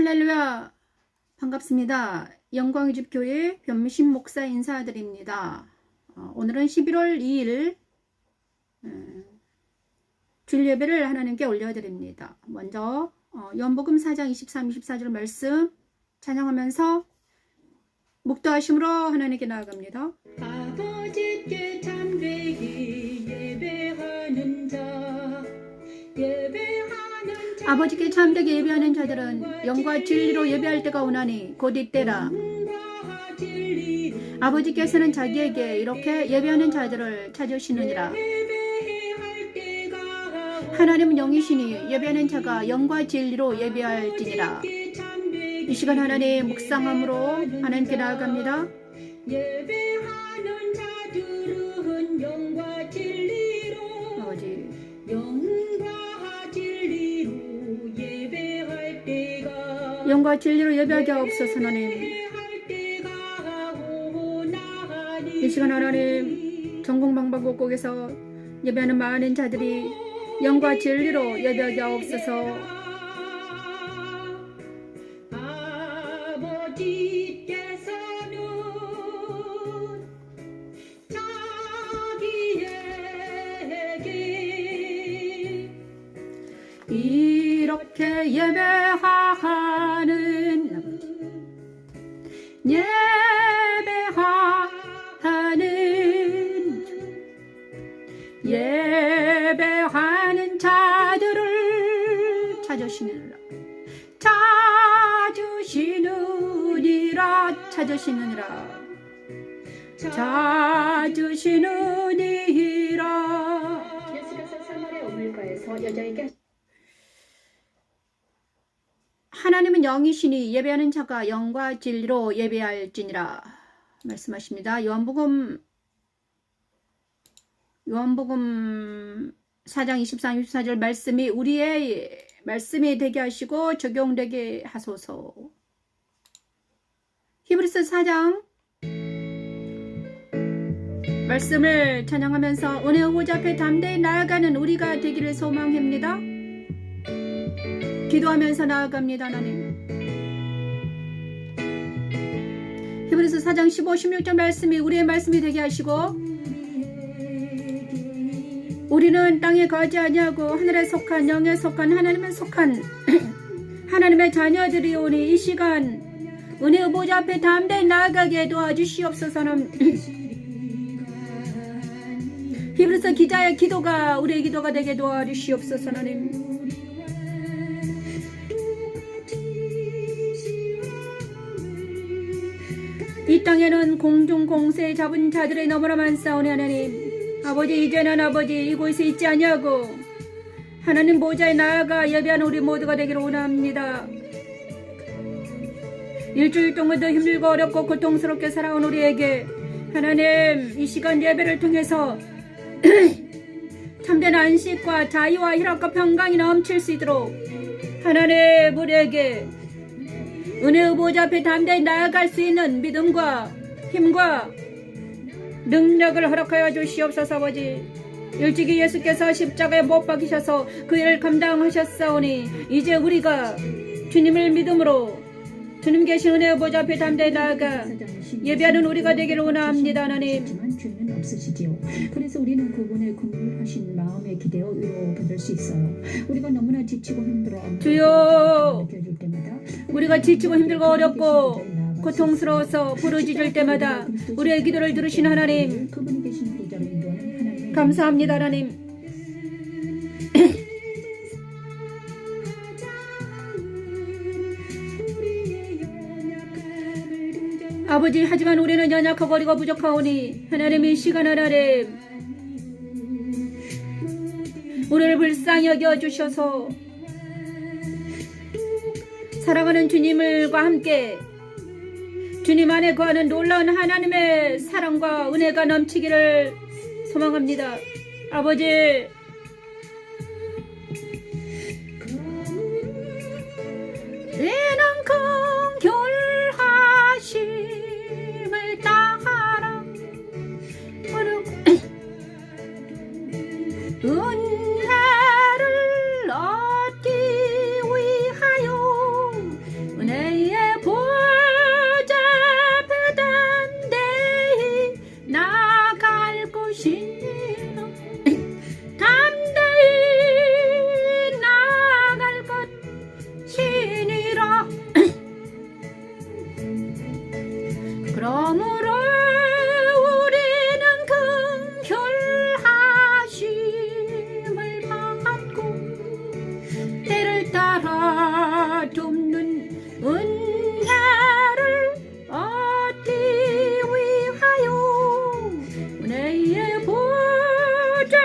할렐루야, 반갑습니다. 영광의 집 교회 변미신 목사 인사드립니다. 오늘은 11월 2일 주일 예배를 하나님께 올려드립니다. 먼저 요한복음 4장 23, 24절 말씀 찬양하면서 묵도하심으로 하나님께 나아갑니다. 아버지께 참되기 예배하는 자, 아버지께 참되게 예배하는 자들은 영과 진리로 예배할 때가 오나니 곧 이때라. 아버지께서는 자기에게 이렇게 예배하는 자들을 찾으시느니라. 하나님은 영이시니 예배하는 자가 영과 진리로 예배할지니라. 이 시간 하나님 묵상함으로 하나님께 나아갑니다. 예배하는 자들은 영과 진리로 아버지 영과 진리로 예배하게 하옵소서. 하나님 이 시간 하나님 전국방방곡곡에서 예배하는 많은 자들이 영과 진리로 예배하게 하옵소서. 아버지께서는 자기에게 이렇게 예배하는 자들을 찾으시느니라. 예수께서 사마리아 우물가에서 여자에게 하나님은 영이시니 예배하는 자가 영과 진리로 예배할지니라 말씀하십니다. 요한복음 4장 23, 24절 말씀이 우리의 말씀이 되게 하시고 적용되게 하소서. 히브리서 4장 말씀을 찬양하면서 은혜의 보좌 앞에 담대히 나아가는 우리가 되기를 소망합니다. 기도하면서 나아갑니다. 하나님 히브리서 4장 15, 16절 말씀이 우리의 말씀이 되게 하시고 우리는 땅에 거하지 아니하고 하늘에 속한 영에 속한 하나님에 속한 하나님의 자녀들이오니 이 시간 은혜의 보좌 앞에 담대히 나아가게 도와주시옵소서는 히브리서 기자의 기도가 우리의 기도가 되게 도와주시옵소서. 하나님 이 땅에는 공중 공세 잡은 자들이 너무나 많사오니 하나님 아버지 이제는 아버지 이곳에 있지 아니하고 하나님 보좌에 나아가 예배하는 우리 모두가 되기를 원합니다. 일주일 동안도 힘들고 어렵고 고통스럽게 살아온 우리에게 하나님 이 시간 예배를 통해서 참된 안식과 자유와 희락과 평강이 넘칠 수 있도록 하나님 우리에게 은혜의 보좌 앞에 담대히 나아갈 수 있는 믿음과 힘과 능력을 허락하여 주시옵소서. 아버지 일찍이 예수께서 십자가에 못 박히셔서 그 일을 감당하셨사오니 이제 우리가 주님을 믿음으로 주님 계신 은혜의 보좌 앞에 담대히 나아가 예배하는 우리가 되기를 원합니다. 하나님 주인은 없으시지요. 그래서 우리는 그분의 긍휼하신 마음에 기대어 위로받을 수 있어요. 우리가 너무나 지치고 힘들어 주여 우리가 지치고 힘들고 어렵고 고통스러워서 부르짖을 때마다 우리의 기도를 들으신 하나님 감사합니다. 하나님 아버지 하지만 우리는 연약하고 어리고 부족하오니 하나님 이 시간 하나님 우리를 불쌍히 여겨주셔서 사랑하는 주님과 함께 주님 안에 거하는 놀라운 하나님의 사랑과 은혜가 넘치기를 소망합니다. 아버지 이는 긍휼하심을 따라 은혜를 얻기 위하여 따라 돕는 은혜를 얻기 위하여 은혜의 보좌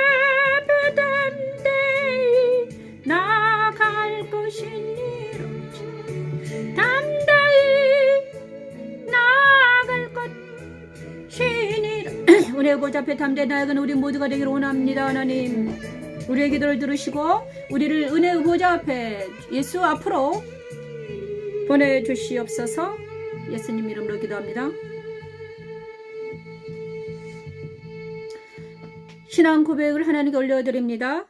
담대히 나갈 것이니라. 담대히 나갈 것이니라. 은혜의 보좌 앞에 담대히 나아가는 우리 모두가 되기를 원합니다. 하나님, 우리의 기도를 들으시고 우리를 은혜의 보좌 앞에 예수 앞으로 보내주시옵소서. 예수님 이름으로 기도합니다. 신앙 고백을 하나님께 올려드립니다.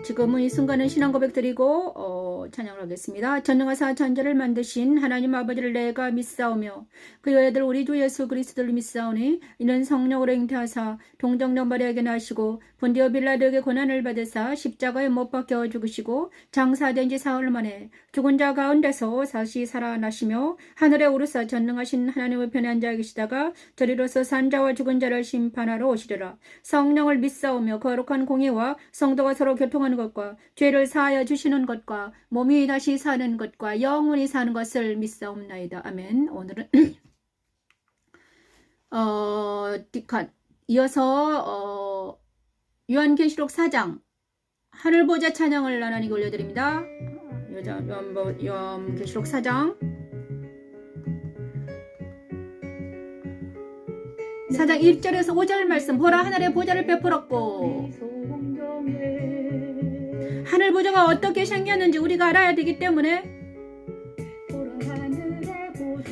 지금은 이 순간은 신앙 고백 드리고 찬양을 하겠습니다. 전능하사 천지를 만드신 하나님 아버지를 내가 믿사오며 그 여자들 우리 주 예수 그리스도를 믿사오니 이는 성령으로 잉태하사 동정녀 마리아에게 나시고 본디오 빌라도에게 고난을 받으사 십자가에 못 박혀 죽으시고 장사된 지 사흘 만에 죽은 자 가운데서 다시 살아나시며 하늘에 오르사 전능하신 하나님의 편에 앉아 계시다가 저리로서 산자와 죽은 자를 심판하러 오시리라. 성령을 믿사오며 거룩한 공의와 성도가 서로 교통하는 것과 죄를 사하여 주시는 것과 몸이 다시 사는 것과 영원히 사는 것을 믿사옵나이다. 아멘. 오늘은 이어서 요한계시록 4장 하늘보좌 찬양을 하나님께 올려드립니다. 요한계시록 4장 1절에서 5절 말씀. 보라 하늘의 보좌를 베풀었고, 하늘 보좌가 어떻게 생겼는지 우리가 알아야 되기 때문에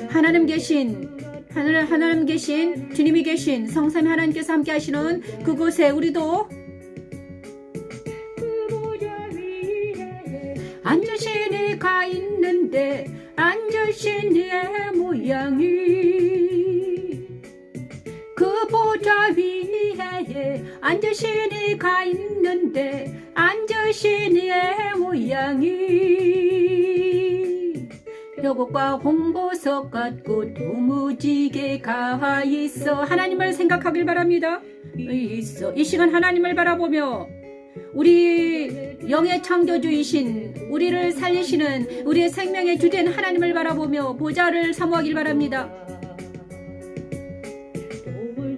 하나님 계신 주님이 계신 성삼위 하나님께서 함께 하시는 그곳에 우리도 앉으신 이가 있는데 앉으신 이의 모양이 그 보좌 위에 앉으신 이가 있는데 앉으신 이의 모양이 벼곡과 홍보석 같고 도무지게 가 있어. 하나님을 생각하길 바랍니다. 있어. 이 시간 하나님을 바라보며 우리 영의 창조주이신 우리를 살리시는 우리의 생명의 주된 하나님을 바라보며 보좌를 사모하길 바랍니다.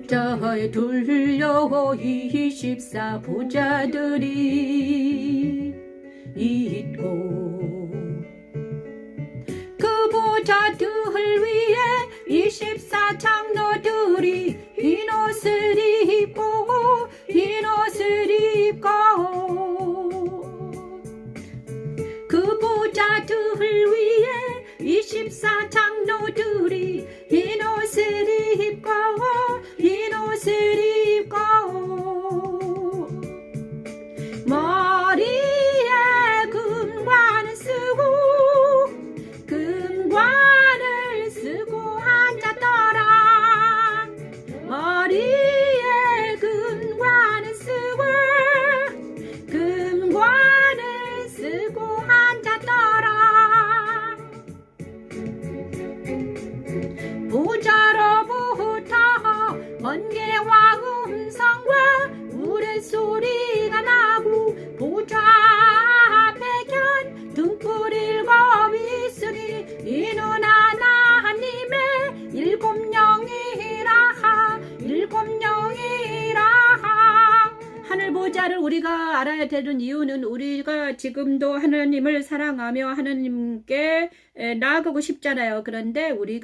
자에 둘려 24 보좌들이 있고 그 보좌들 위에 24 장로들이 흰 옷을 입고 그 보좌들 위에 24 장로들이 흰 옷을 입고 머리에 금관을 쓰고 앉았더라. 머리에 금관을 쓰고 앉았더라. 보좌로부터 번개와 음성과 우레소리가 나고 보좌 앞에 등불 7 있으니 이는 하나님의 7 영이라. 하늘 보좌를 우리가 알아야 되는 이유는 우리가 지금도 하나님을 사랑하며 하나님께 나아가고 싶잖아요. 그런데 우리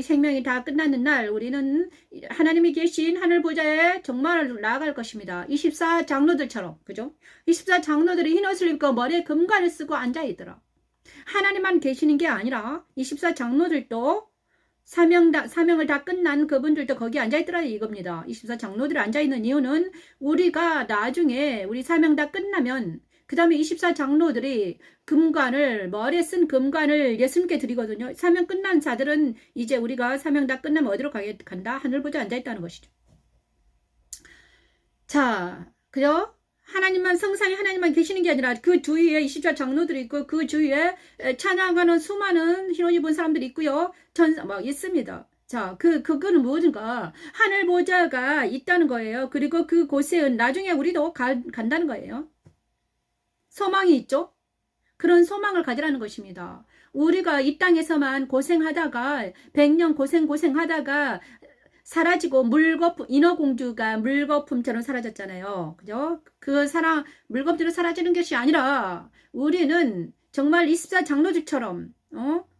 생명이 다 끝나는 날 우리는 하나님이 계신 하늘 보좌에 정말 나아갈 것입니다. 24 장로들처럼, 그죠? 24 장로들이 흰 옷을 입고 머리에 금관을 쓰고 앉아있더라. 하나님만 계시는 게 아니라 24 장로들도 사명을 다 끝난 그분들도 거기 앉아있더라 이겁니다. 24 장로들이 앉아있는 이유는 우리가 나중에 우리 사명 다 끝나면 그 다음에 24 장로들이 머리에 쓴 금관을 예수님께 드리거든요. 사명 끝난 자들은 이제 우리가 사명 다 끝나면 어디로 간다? 하늘보좌에 앉아있다는 것이죠. 자, 그죠? 성삼위 하나님만 계시는 게 아니라 그 주위에 24 장로들이 있고 그 주위에 찬양하는 수많은 흰옷 입은 사람들이 있고요. 있습니다. 자, 그거는 무엇인가? 하늘 보좌가 있다는 거예요. 그리고 그곳에 나중에 우리도 간다는 거예요. 소망이 있죠. 그런 소망을 가지라는 것입니다. 우리가 이 땅에서만 고생하다가 100년 고생하다가 사라지고 인어공주가 물거품처럼 사라졌잖아요. 그죠? 그 물거품처럼 사라지는 것이 아니라 우리는 정말 24장로들처럼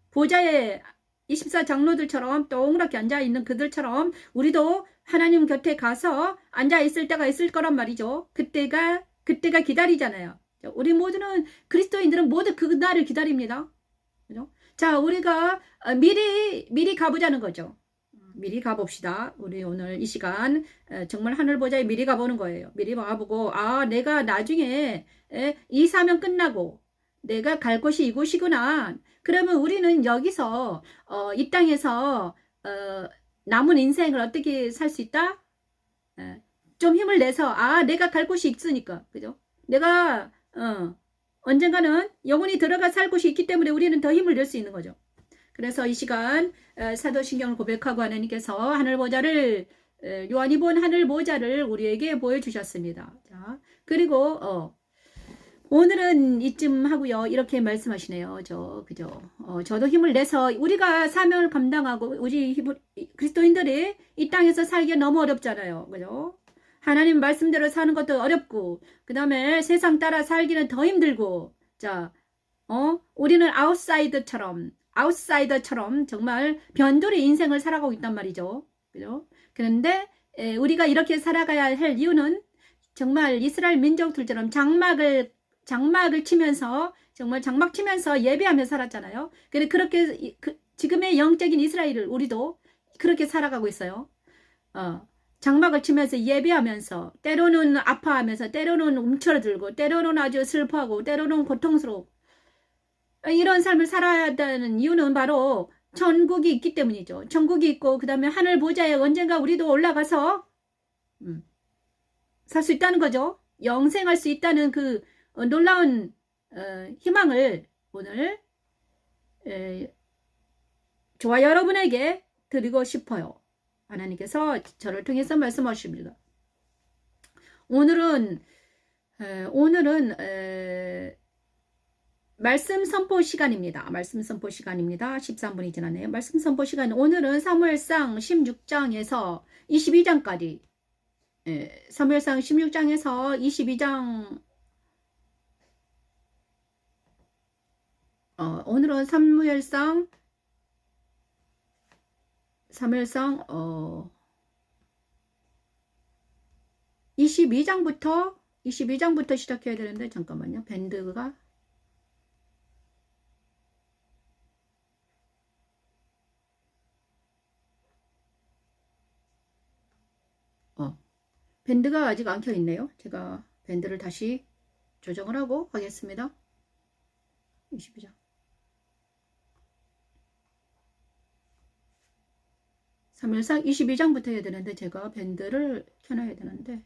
보좌에 24장로들처럼 동그랗게 앉아있는 그들처럼 우리도 하나님 곁에 가서 앉아있을 때가 있을 거란 말이죠. 그때가 기다리잖아요. 우리 모두는 그리스도인들은 모두 그날을 기다립니다. 그죠? 자, 우리가 미리 가보자는 거죠. 미리 가봅시다. 우리 오늘 이 시간 정말 하늘 보좌에 미리 가보는 거예요. 미리 가보고 내가 나중에 이 사명 끝나고 내가 갈 곳이 이곳이구나. 그러면 우리는 여기서 이 땅에서 남은 인생을 어떻게 살 수 있다? 좀 힘을 내서 내가 갈 곳이 있으니까. 그죠? 내가 언젠가는 영원히 들어가 살 곳이 있기 때문에 우리는 더 힘을 낼 수 있는 거죠. 그래서 이 시간 사도신경을 고백하고 하나님께서 하늘보좌를 요한이 본 하늘보좌를 우리에게 보여주셨습니다. 자, 그리고 오늘은 이쯤 하고요. 이렇게 말씀하시네요. 그죠? 저도 힘을 내서 우리가 사명을 감당하고 우리 그리스도인들이 이 땅에서 살기가 너무 어렵잖아요. 그죠? 하나님 말씀대로 사는 것도 어렵고 그 다음에 세상 따라 살기는 더 힘들고 자, 우리는 아웃사이더처럼 정말 변두리 인생을 살아가고 있단 말이죠. 그죠? 그런데 우리가 이렇게 살아가야 할 이유는 정말 이스라엘 민족들처럼 장막을 치면서 정말 장막 치면서 예배하며 살았잖아요. 근데 그렇게 지금의 영적인 이스라엘을 우리도 그렇게 살아가고 있어요. 장막을 치면서 예배하면서 때로는 아파하면서 때로는 움츠러들고 때로는 아주 슬퍼하고 때로는 고통스러워 이런 삶을 살아야 한다는 이유는 바로 천국이 있기 때문이죠. 천국이 있고 그 다음에 하늘 보좌에 언젠가 우리도 올라가서 살 수 있다는 거죠. 영생할 수 있다는 그 놀라운 희망을 오늘 저와 여러분에게 드리고 싶어요. 하나님께서 저를 통해서 말씀하십니다. 오늘은 말씀 선포 시간입니다. 말씀 선포 시간입니다. 13분이 지났네요. 말씀 선포 시간. 오늘은 사무엘상 16장에서 22장까지 사무엘상 16장에서 22장 오늘은 사무엘상 22장부터 시작해야 되는데 잠깐만요. 밴드가 밴드가 아직 안 켜 있네요. 제가 밴드를 다시 조정을 하고 가겠습니다. 22장. 사무엘상 22장부터 해야 되는데 제가 밴드를 켜놔야 되는데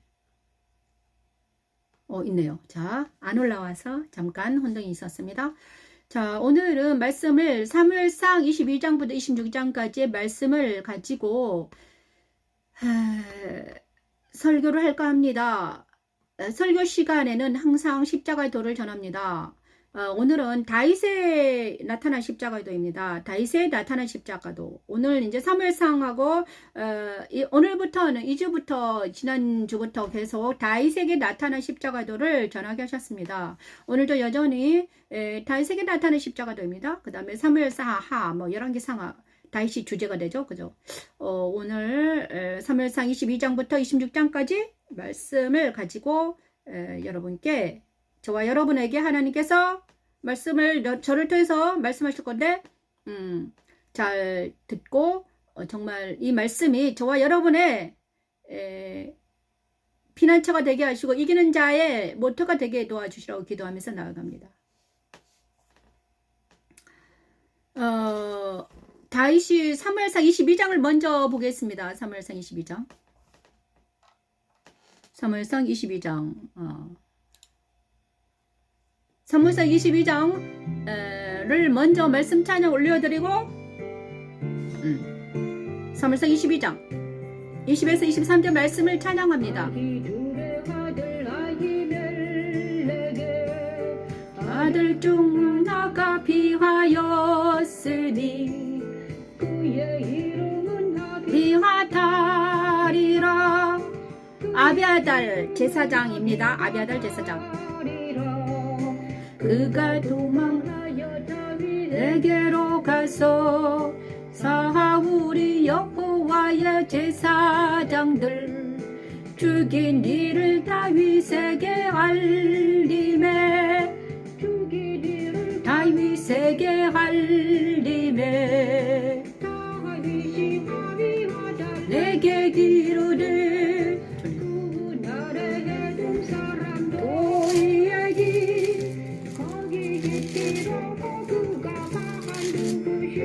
있네요. 자, 안 올라와서 잠깐 혼동이 있었습니다. 자, 오늘은 말씀을 사무엘상 22장부터 26장까지의 말씀을 가지고 설교를 할까 합니다. 설교 시간에는 항상 십자가의 도를 전합니다. 오늘은 다윗에 나타난 십자가도입니다. 다윗에 나타난 십자가도. 오늘 이제 사무엘상하고 오늘부터는 2주부터 지난주부터 계속 다윗에게 나타난 십자가도를 전하게 하셨습니다. 오늘도 여전히 다윗에게 나타난 십자가도입니다. 그 다음에 사무엘상 하하 뭐 11개 상하 다윗이 주제가 되죠. 그죠? 오늘 사무엘상 22장부터 26장까지 말씀을 가지고 여러분께 저와 여러분에게 하나님께서 말씀을 저를 통해서 말씀하실 건데 잘 듣고 정말 이 말씀이 저와 여러분의 피난처가 되게 하시고 이기는 자의 모터가 되게 도와주시라고 기도하면서 나아갑니다. 다윗이 사무엘상 22장을 먼저 보겠습니다. 사무엘상 22장. 사무엘상 22장. 사무엘상 22장을 먼저 말씀 찬양 올려드리고 사무엘상 22장 20에서 23절 말씀을 찬양합니다. 아들 중 하나가 비하였으니 그의 이름은 비하다리라. 아비아달 제사장입니다. 아비아달 제사장. 그가 도망하여 다윗에게로 가서 사울이 여호와의 제사장들 죽인 일을 다윗에게 알림해 다윗에게 알림해 내게 이르되 도이에게 거기 지키러 그가 가한 듯이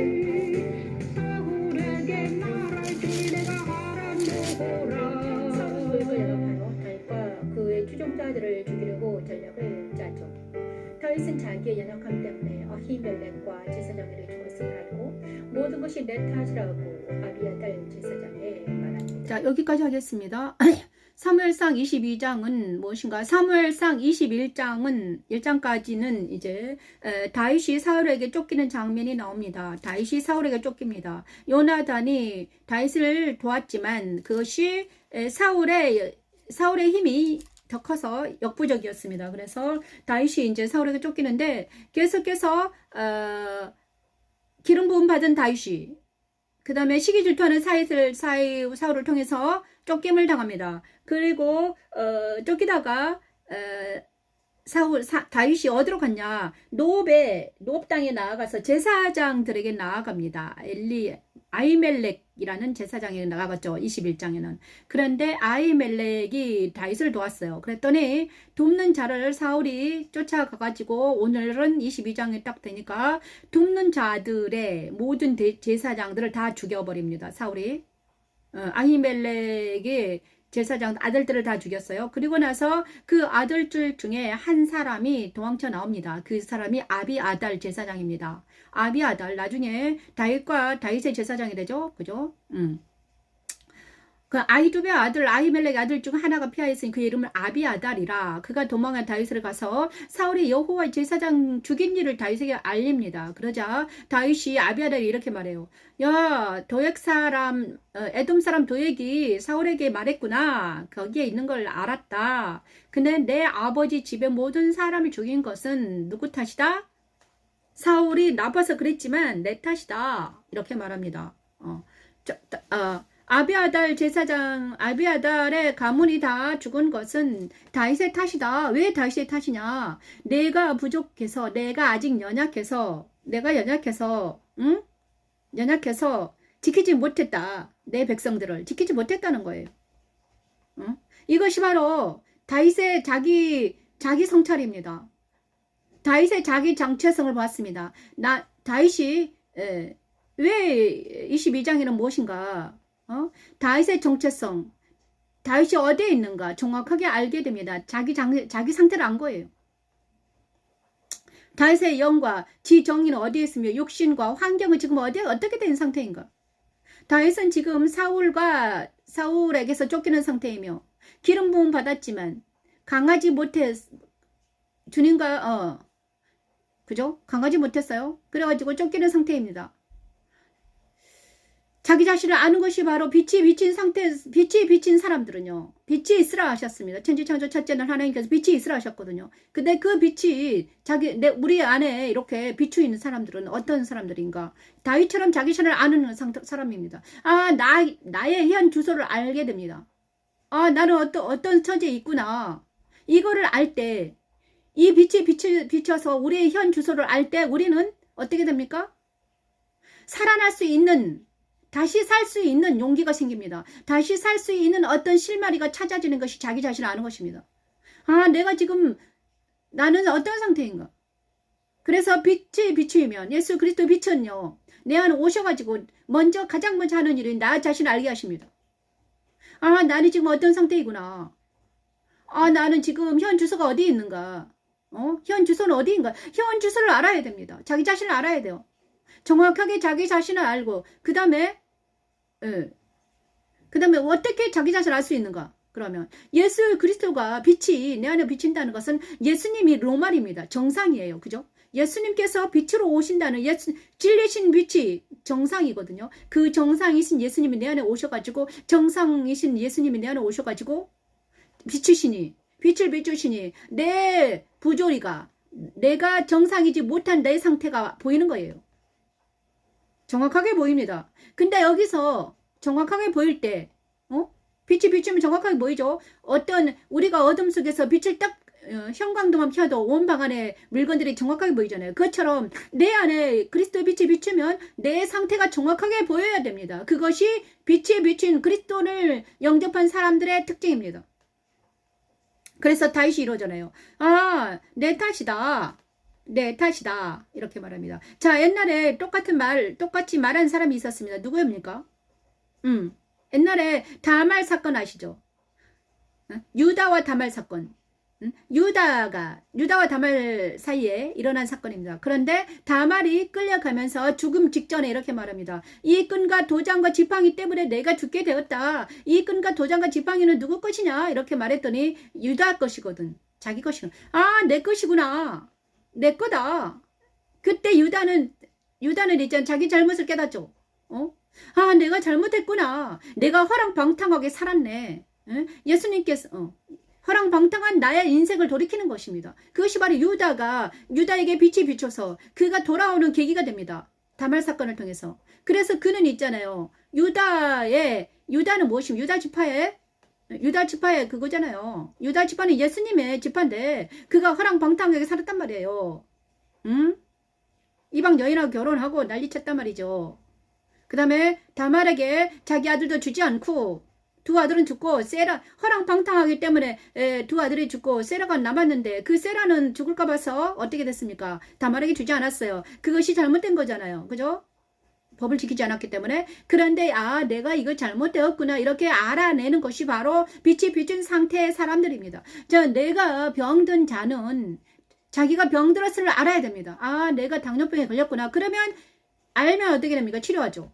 사울에게 말하지 내가 하란노라. 사울을 연합하여 다윗과 그의 추종자들을 죽이려고 전략을 짜죠. 다윗은 자기의 연약함 때문에 어히멜렉과 제사장에게 죽었음을 알고 모든 것이 내 탓이라고 아비아달 제사장에 말합니다. 자, 여기까지 하겠습니다. 사무엘상 22장은 무엇인가? 사무엘상 21장은 1장까지는 이제 다윗이 사울에게 쫓기는 장면이 나옵니다. 다윗이 사울에게 쫓깁니다. 요나단이 다윗을 도왔지만 그것이 사울의 힘이 더 커서 역부족이었습니다. 그래서 다윗이 이제 사울에게 쫓기는데 계속해서 기름 부음 받은 다윗이 그 다음에 시기 질투하는 사울을 통해서 쫓김을 당합니다. 그리고 쫓기다가 다윗이 어디로 갔냐? 노업 땅에 나아가서 제사장들에게 나아갑니다. 아히멜렉이라는 제사장에 나아갔죠. 21장에는. 그런데 아히멜렉이 다윗을 도왔어요. 그랬더니 돕는 자를 사울이 쫓아가가지고 오늘은 22장에 딱 되니까 돕는 자들의 모든 제사장들을 다 죽여버립니다. 사울이. 아히멜렉이 제사장 아들들을 다 죽였어요. 그리고 나서 그 아들들 중에 한 사람이 도망쳐 나옵니다. 그 사람이 아비아달 제사장입니다. 아비아달 나중에 다윗의 제사장이 되죠. 그죠? 그 아히두베 아들 아히멜렉 아들 중 하나가 피하였으니 그 이름은 아비아달이라. 그가 도망한 다윗을 가서 사울이 여호와의 제사장 죽인 일을 다윗에게 알립니다. 그러자 다윗이 아비아달이 이렇게 말해요. 야, 도액 사람 에돔 사람 도액이 사울에게 말했구나. 거기에 있는 걸 알았다. 근데 내 아버지 집의 모든 사람을 죽인 것은 누구 탓이다? 사울이 나빠서 그랬지만 내 탓이다. 이렇게 말합니다. 아비아달 제사장 아비아달의 가문이 다 죽은 것은 다윗의 탓이다. 왜 다윗의 탓이냐? 내가 부족해서 내가 아직 연약해서 연약해서 지키지 못했다. 내 백성들을 지키지 못했다는 거예요. 이것이 바로 다윗의 자기 성찰입니다. 다윗의 자기 정체성을 봤습니다. 다윗이 왜 22장에는 무엇인가? 다윗의 정체성, 다윗이 어디에 있는가 정확하게 알게 됩니다. 자기 상태를 안 거예요. 다윗의 영과 지 정의는 어디에 있으며 육신과 환경은 지금 어떻게 된 상태인가? 다윗은 지금 사울에게서 쫓기는 상태이며 기름 부음 받았지만 강하지 못해 주님과 그죠? 강하지 못했어요. 그래가지고 쫓기는 상태입니다. 자기 자신을 아는 것이 바로 빛이 비친 사람들은요. 빛이 있으라 하셨습니다. 천지창조 첫째는 하나님께서 빛이 있으라 하셨거든요. 근데 그 빛이 우리 안에 이렇게 비추어 있는 사람들은 어떤 사람들인가? 다윗처럼 자기 자신을 아는 사람입니다. 나의 현 주소를 알게 됩니다. 나는 어떤 처지에 있구나. 이거를 알 때, 이 빛이 비춰서 우리의 현 주소를 알 때 우리는 어떻게 됩니까? 살아날 수 있는, 다시 살 수 있는 용기가 생깁니다. 다시 살 수 있는 어떤 실마리가 찾아지는 것이 자기 자신을 아는 것입니다. 나는 어떤 상태인가? 그래서 빛이 비추면 예수 그리스도 빛은요. 내 안에 오셔가지고 가장 먼저 하는 일은 나 자신을 알게 하십니다. 나는 지금 어떤 상태이구나. 나는 지금 현 주소가 어디에 있는가? 현 주소는 어디인가? 현 주소를 알아야 됩니다. 자기 자신을 알아야 돼요. 정확하게 자기 자신을 알고 그 다음에 어떻게 자기 자신을 알 수 있는가? 그러면 예수 그리스도가 빛이 내 안에 비친다는 것은 예수님이 로말입니다. 정상이에요. 그죠? 예수님께서 빛으로 오신다는 진리신 빛이 정상이거든요. 그 정상이신 예수님이 내 안에 오셔가지고 정상이신 예수님이 내 안에 오셔가지고 비추시니 빛을 비추시니 내 부조리가 내가 정상이지 못한 내 상태가 보이는 거예요. 정확하게 보입니다. 근데 여기서 정확하게 보일 때 빛이 비추면 정확하게 보이죠. 어떤 우리가 어둠 속에서 빛을 딱 형광등만 켜도 온 방 안에 물건들이 정확하게 보이잖아요. 그것처럼 내 안에 그리스도의 빛이 비추면 내 상태가 정확하게 보여야 됩니다. 그것이 빛이 비춘 그리스도를 영접한 사람들의 특징입니다. 그래서 다윗이 이러잖아요. 아, 내 탓이다. 내 탓이다. 이렇게 말합니다. 자, 옛날에 똑같이 말한 사람이 있었습니다. 누구입니까? 옛날에 다말 사건 아시죠? 유다와 다말 사건. 유다와 다말 사이에 일어난 사건입니다. 그런데 다말이 끌려가면서 죽음 직전에 이렇게 말합니다. 이 끈과 도장과 지팡이 때문에 내가 죽게 되었다. 이 끈과 도장과 지팡이는 누구 것이냐? 이렇게 말했더니 유다 것이거든. 자기 것이거든. 아, 내 것이구나. 내 거다. 그때 유다는 있잖아. 자기 잘못을 깨닫죠. 아, 내가 잘못했구나. 내가 허랑방탕하게 살았네. 예수님께서 허랑방탕한 나의 인생을 돌이키는 것입니다. 그것이 바로 유다에게 빛이 비춰서 그가 돌아오는 계기가 됩니다. 다말 사건을 통해서. 그래서 그는 있잖아요. 유다는 무엇입니까? 유다 지파의 그거잖아요. 유다 지파는 예수님의 지파인데 그가 허랑방탕하게 살았단 말이에요. 이방 여인하고 결혼하고 난리쳤단 말이죠. 그 다음에 다말에게 자기 아들도 주지 않고 두 아들은 죽고 허랑방탕하기 때문에 두 아들이 죽고 세라가 남았는데 그 세라는 죽을까 봐서 어떻게 됐습니까? 다말에게 주지 않았어요. 그것이 잘못된 거잖아요. 그죠? 법을 지키지 않았기 때문에. 그런데 내가 이거 잘못되었구나 이렇게 알아내는 것이 바로 빛이 비춘 상태의 사람들입니다. 내가 병든 자는 자기가 병들었을 알아야 됩니다. 내가 당뇨병에 걸렸구나. 그러면 알면 어떻게 됩니까? 치료하죠.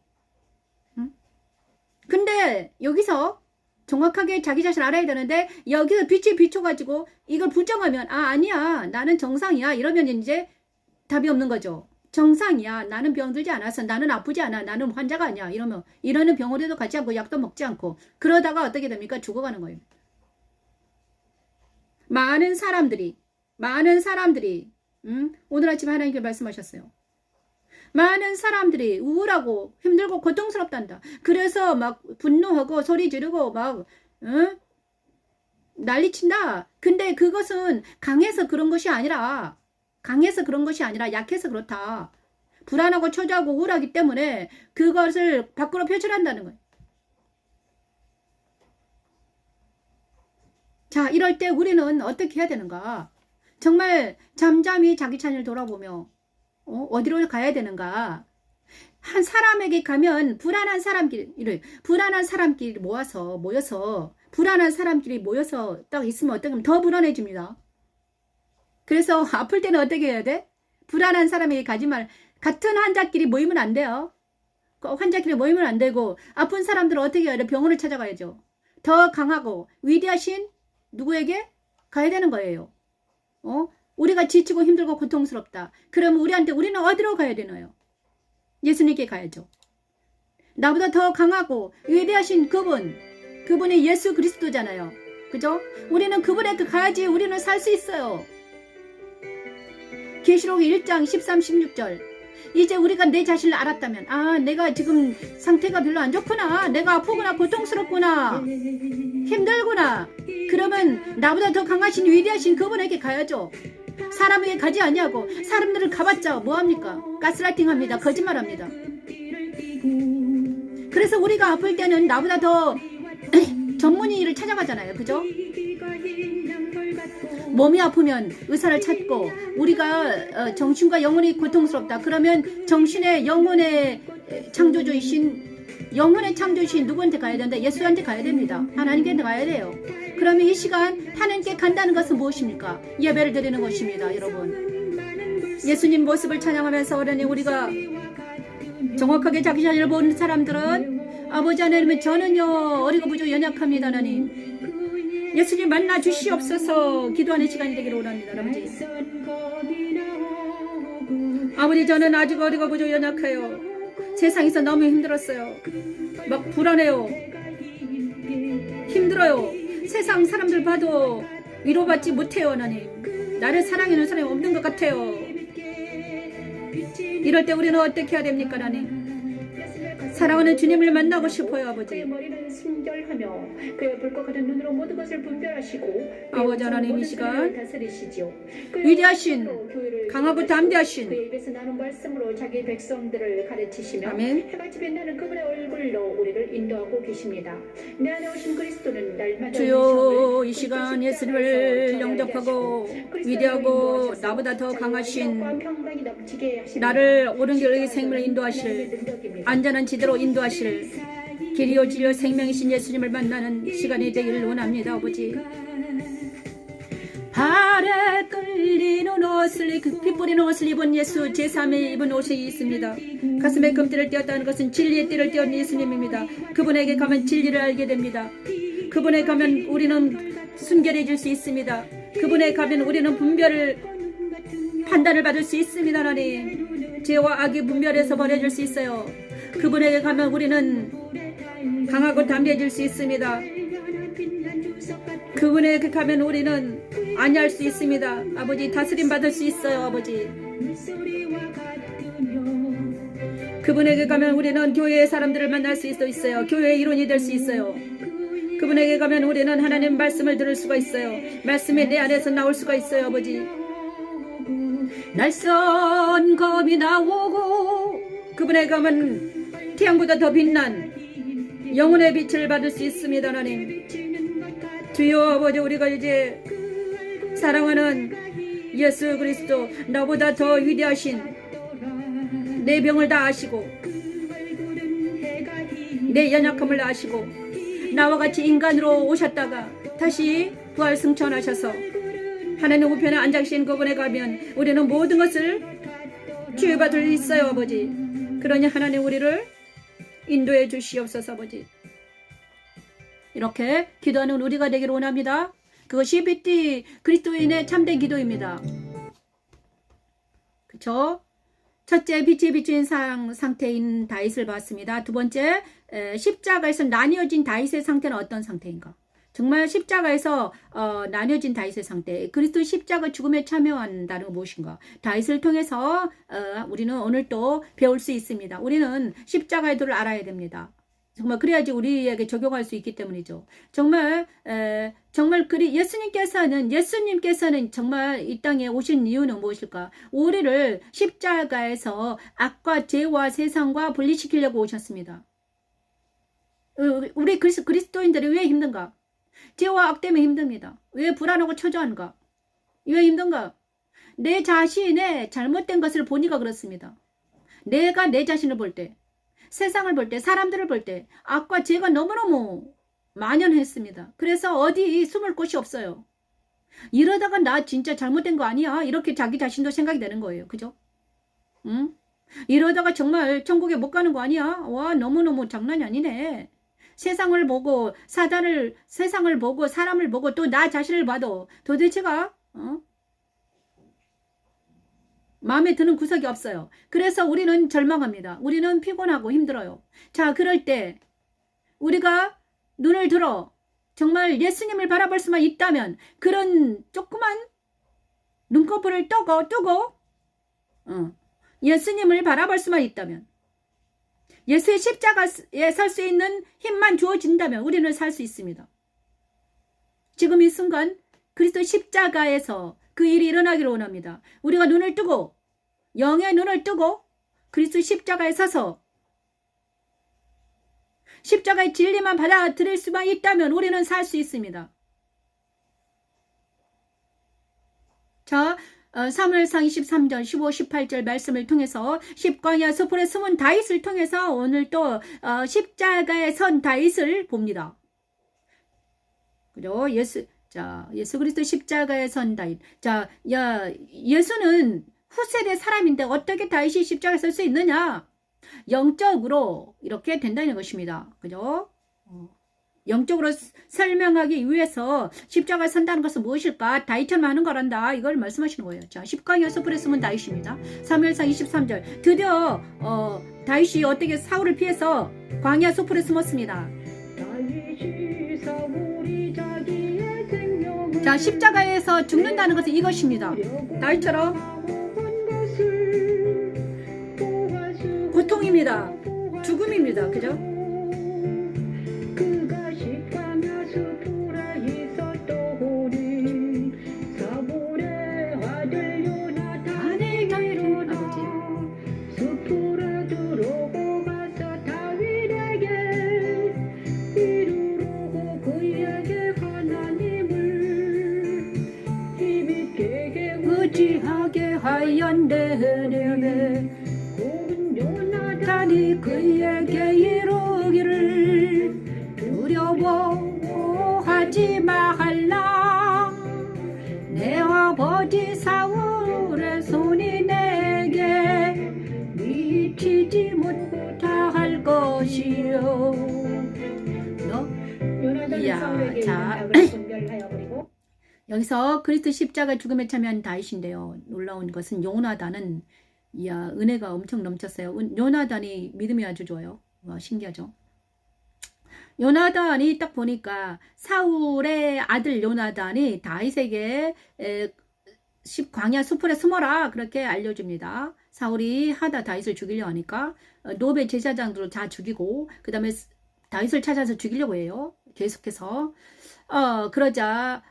근데 여기서 정확하게 자기 자신을 알아야 되는데 여기서 빛이 비춰가지고 이걸 부정하면 아니야 나는 정상이야 이러면 이제 답이 없는 거죠. 정상이야 나는 병들지 않아서 나는 아프지 않아 나는 환자가 아니야 이러는 병원에도 가지 않고 약도 먹지 않고 그러다가 어떻게 됩니까? 죽어가는 거예요. 많은 사람들이 오늘 아침에 하나님께 말씀하셨어요. 많은 사람들이 우울하고 힘들고 고통스럽단다. 그래서 막 분노하고 소리 지르고 막 난리친다. 근데 그것은 강해서 그런 것이 아니라 약해서 그렇다. 불안하고 초조하고 우울하기 때문에 그것을 밖으로 표출한다는 거예요. 자, 이럴 때 우리는 어떻게 해야 되는가? 정말 잠잠히 자기 자신을 돌아보며 어디로 가야 되는가? 한 사람에게 가면 불안한 사람끼리 모여서 딱 있으면 어떻게 하면 더 불안해집니다. 그래서 아플 때는 어떻게 해야 돼? 불안한 사람에게 가지 말. 같은 환자끼리 모이면 안 돼요. 환자끼리 모이면 안 되고 아픈 사람들은 어떻게 해야 돼? 병원을 찾아가야죠. 더 강하고 위대하신 누구에게 가야 되는 거예요. 우리가 지치고 힘들고 고통스럽다. 그러면 우리는 어디로 가야 되나요? 예수님께 가야죠. 나보다 더 강하고 위대하신 그분이 예수 그리스도잖아요. 그죠? 우리는 그분에게 가야지 우리는 살 수 있어요. 계시록 1장 13, 16절 이제 우리가 내 자신을 알았다면 내가 지금 상태가 별로 안 좋구나. 내가 아프구나. 고통스럽구나. 힘들구나. 그러면 나보다 더 강하신 위대하신 그분에게 가야죠. 사람에게 가지 아니하고 사람들을 가봤자 뭐합니까? 가스라이팅합니다. 거짓말합니다. 그래서 우리가 아플 때는 나보다 더 전문의를 찾아가잖아요. 그죠? 몸이 아프면 의사를 찾고 우리가 정신과 영혼이 고통스럽다. 그러면 정신의 영혼의 창조주이신 누구한테 가야 된다? 예수한테 가야 됩니다. 하나님께 가야 돼요. 그러면 이 시간 하나님께 간다는 것은 무엇입니까? 예배를 드리는 것입니다. 여러분 예수님 모습을 찬양하면서 우리가 정확하게 자기 자신을 보는 사람들은 아버지 하나님은 저는요 어리고 부족 연약합니다. 하나님 예수님 만나 주시옵소서. 기도하는 시간이 되기를 원합니다. 아버지, 저는 아직 어리고 보죠 연약해요. 세상에서 너무 힘들었어요. 막 불안해요. 힘들어요. 세상 사람들 봐도 위로받지 못해요. 하나님, 나를 사랑하는 사람이 없는 것 같아요. 이럴 때 우리는 어떻게 해야 됩니까? 하나님, 사랑하는 주님을 만나고 싶어요. 아버지, 그의 머리는 순결하며 그의 불꽃 같은 눈으로 모든 것을 분별하시고 아버지 하나님, 이 시간 다스리시지요. 위대하신, 강하고 담대하신 그의 입에서 나는 말씀으로 자기 백성들을 가르치시며 아멘. 해같이 빛나는 그분의 얼굴로 우리를 인도하고 계십니다. 내 안에 오신 그리스도는 날마다 주여, 이 시간 예수님을 영접하고 위대하고 나보다 더 강하신 나를 옳은 길의 생명을 인도하실, 안전한 지대로 인도하실 길이요 진리요 생명이신 예수님을 만나는 시간이 되기를 원합니다. 아버지, 발에 끌리는 옷을, 피 뿌리는 옷을 입은 예수, 제3의 입은 옷이 있습니다. 가슴에 금띠를 띄었다는 것은 진리의 띠를 띄운 예수님입니다. 그분에게 가면 진리를 알게 됩니다. 그분에 가면 우리는 순결해질 수 있습니다. 그분에 가면 우리는 판단을 받을 수 있습니다. 하나님, 죄와 악이 분별해서 버려질 수 있어요. 그분에게 가면 우리는 강하고 담대해질 수 있습니다. 그분에게 가면 우리는 안위할 수 있습니다. 아버지, 다스림 받을 수 있어요. 아버지, 그분에게 가면 우리는 교회의 사람들을 만날 수 있어요. 교회의 일원이 될 수 있어요. 그분에게 가면 우리는 하나님 말씀을 들을 수가 있어요. 말씀이 내 안에서 나올 수가 있어요. 아버지, 날선 검이 나오고 그분에게 가면 태양보다 더 빛난 영혼의 빛을 받을 수 있습니다. 하나님, 주여 아버지, 우리가 이제 사랑하는 예수 그리스도, 나보다 더 위대하신, 내 병을 다 아시고 내 연약함을 아시고 나와 같이 인간으로 오셨다가 다시 부활 승천하셔서 하나님 우편에 앉아 계신 그분에 가면 우리는 모든 것을 치유받을 수 있어요. 아버지, 그러니 하나님 우리를 인도해 주시옵소서. 아버지, 이렇게 기도하는 우리가 되기를 원합니다. 그것이 빛이 그리스도인의 참된 기도입니다. 그쵸? 첫째, 빛이 비추인 상태인 다윗을 봤습니다. 두 번째, 십자가에서 나뉘어진 다윗의 상태는 어떤 상태인가? 정말 십자가에서 나뉘어진 다윗의 상태, 그리스도 십자가 죽음에 참여한다는 건 무엇인가? 다윗을 통해서 우리는 오늘 또 배울 수 있습니다. 우리는 십자가의 도를 알아야 됩니다. 정말 그래야지 우리에게 적용할 수 있기 때문이죠. 정말 예수님께서는 정말 이 땅에 오신 이유는 무엇일까? 우리를 십자가에서 악과 죄와 세상과 분리시키려고 오셨습니다. 우리 그리스도인들이 왜 힘든가? 죄와 악 때문에 힘듭니다. 왜 불안하고 초조한가? 왜 힘든가? 내 자신의 잘못된 것을 보니까 그렇습니다. 내가 내 자신을 볼 때, 세상을 볼 때, 사람들을 볼 때 악과 죄가 너무너무 만연했습니다. 그래서 어디 숨을 곳이 없어요. 이러다가 나 진짜 잘못된 거 아니야? 이렇게 자기 자신도 생각이 되는 거예요. 그죠? 응? 이러다가 정말 천국에 못 가는 거 아니야? 와, 너무너무 장난이 아니네. 세상을 보고 세상을 보고 사람을 보고 또 나 자신을 봐도 도대체가 마음에 드는 구석이 없어요. 그래서 우리는 절망합니다. 우리는 피곤하고 힘들어요. 자, 그럴 때 우리가 눈을 들어 정말 예수님을 바라볼 수만 있다면, 그런 조그만 눈꺼풀을 뜨고 예수님을 바라볼 수만 있다면, 예수의 십자가에 설 수 있는 힘만 주어진다면 우리는 살 수 있습니다. 지금 이 순간 그리스도 십자가에서 그 일이 일어나기를 원합니다. 우리가 눈을 뜨고, 영의 눈을 뜨고 그리스도 십자가에 서서 십자가의 진리만 받아들일 수만 있다면 우리는 살 수 있습니다. 자, 사무엘상 23절 15, 18절 말씀을 통해서 십광야 숲풀에 숨은 다윗을 통해서 오늘 또 십자가에 선 다윗을 봅니다. 그죠? 예수 그리스도 십자가에 선 다윗. 자, 예수는 후세대 사람인데 어떻게 다윗이 십자가에 설 수 있느냐? 영적으로 이렇게 된다는 것입니다. 그죠? 영적으로 설명하기 위해서 십자가에 선다는 것은 무엇일까? 다윗처럼 하는 거란다. 이걸 말씀하시는 거예요. 자, 10강의 숲을 숨은 다윗입니다. 사무엘상 23절. 드디어 다윗이 어떻게 사울을 피해서 광야 숲을 숨었습니다. 자, 십자가에서 죽는다는 것은 이것입니다. 다윗처럼 고통입니다. 죽음입니다. 그죠? 의지하게 하였네. 요나단이 그에게 이르기를 두려워하지 말라. 내 아버지 사울의 손이 내게 미치지 못할 것이요. 이야, 자. 여기서 그리스도 십자가 죽음에 참여한 다윗인데요. 놀라운 것은 요나단은 이야, 은혜가 엄청 넘쳤어요. 요나단이 믿음이 아주 좋아요. 와, 신기하죠. 요나단이 딱 보니까 사울의 아들 요나단이 다윗에게 광야 숲에 숨어라 그렇게 알려줍니다. 사울이 하다 다윗을 죽이려 하니까 노베 제사장들을 다 죽이고 그 다음에 다윗을 찾아서 죽이려고 해요. 계속해서 그러자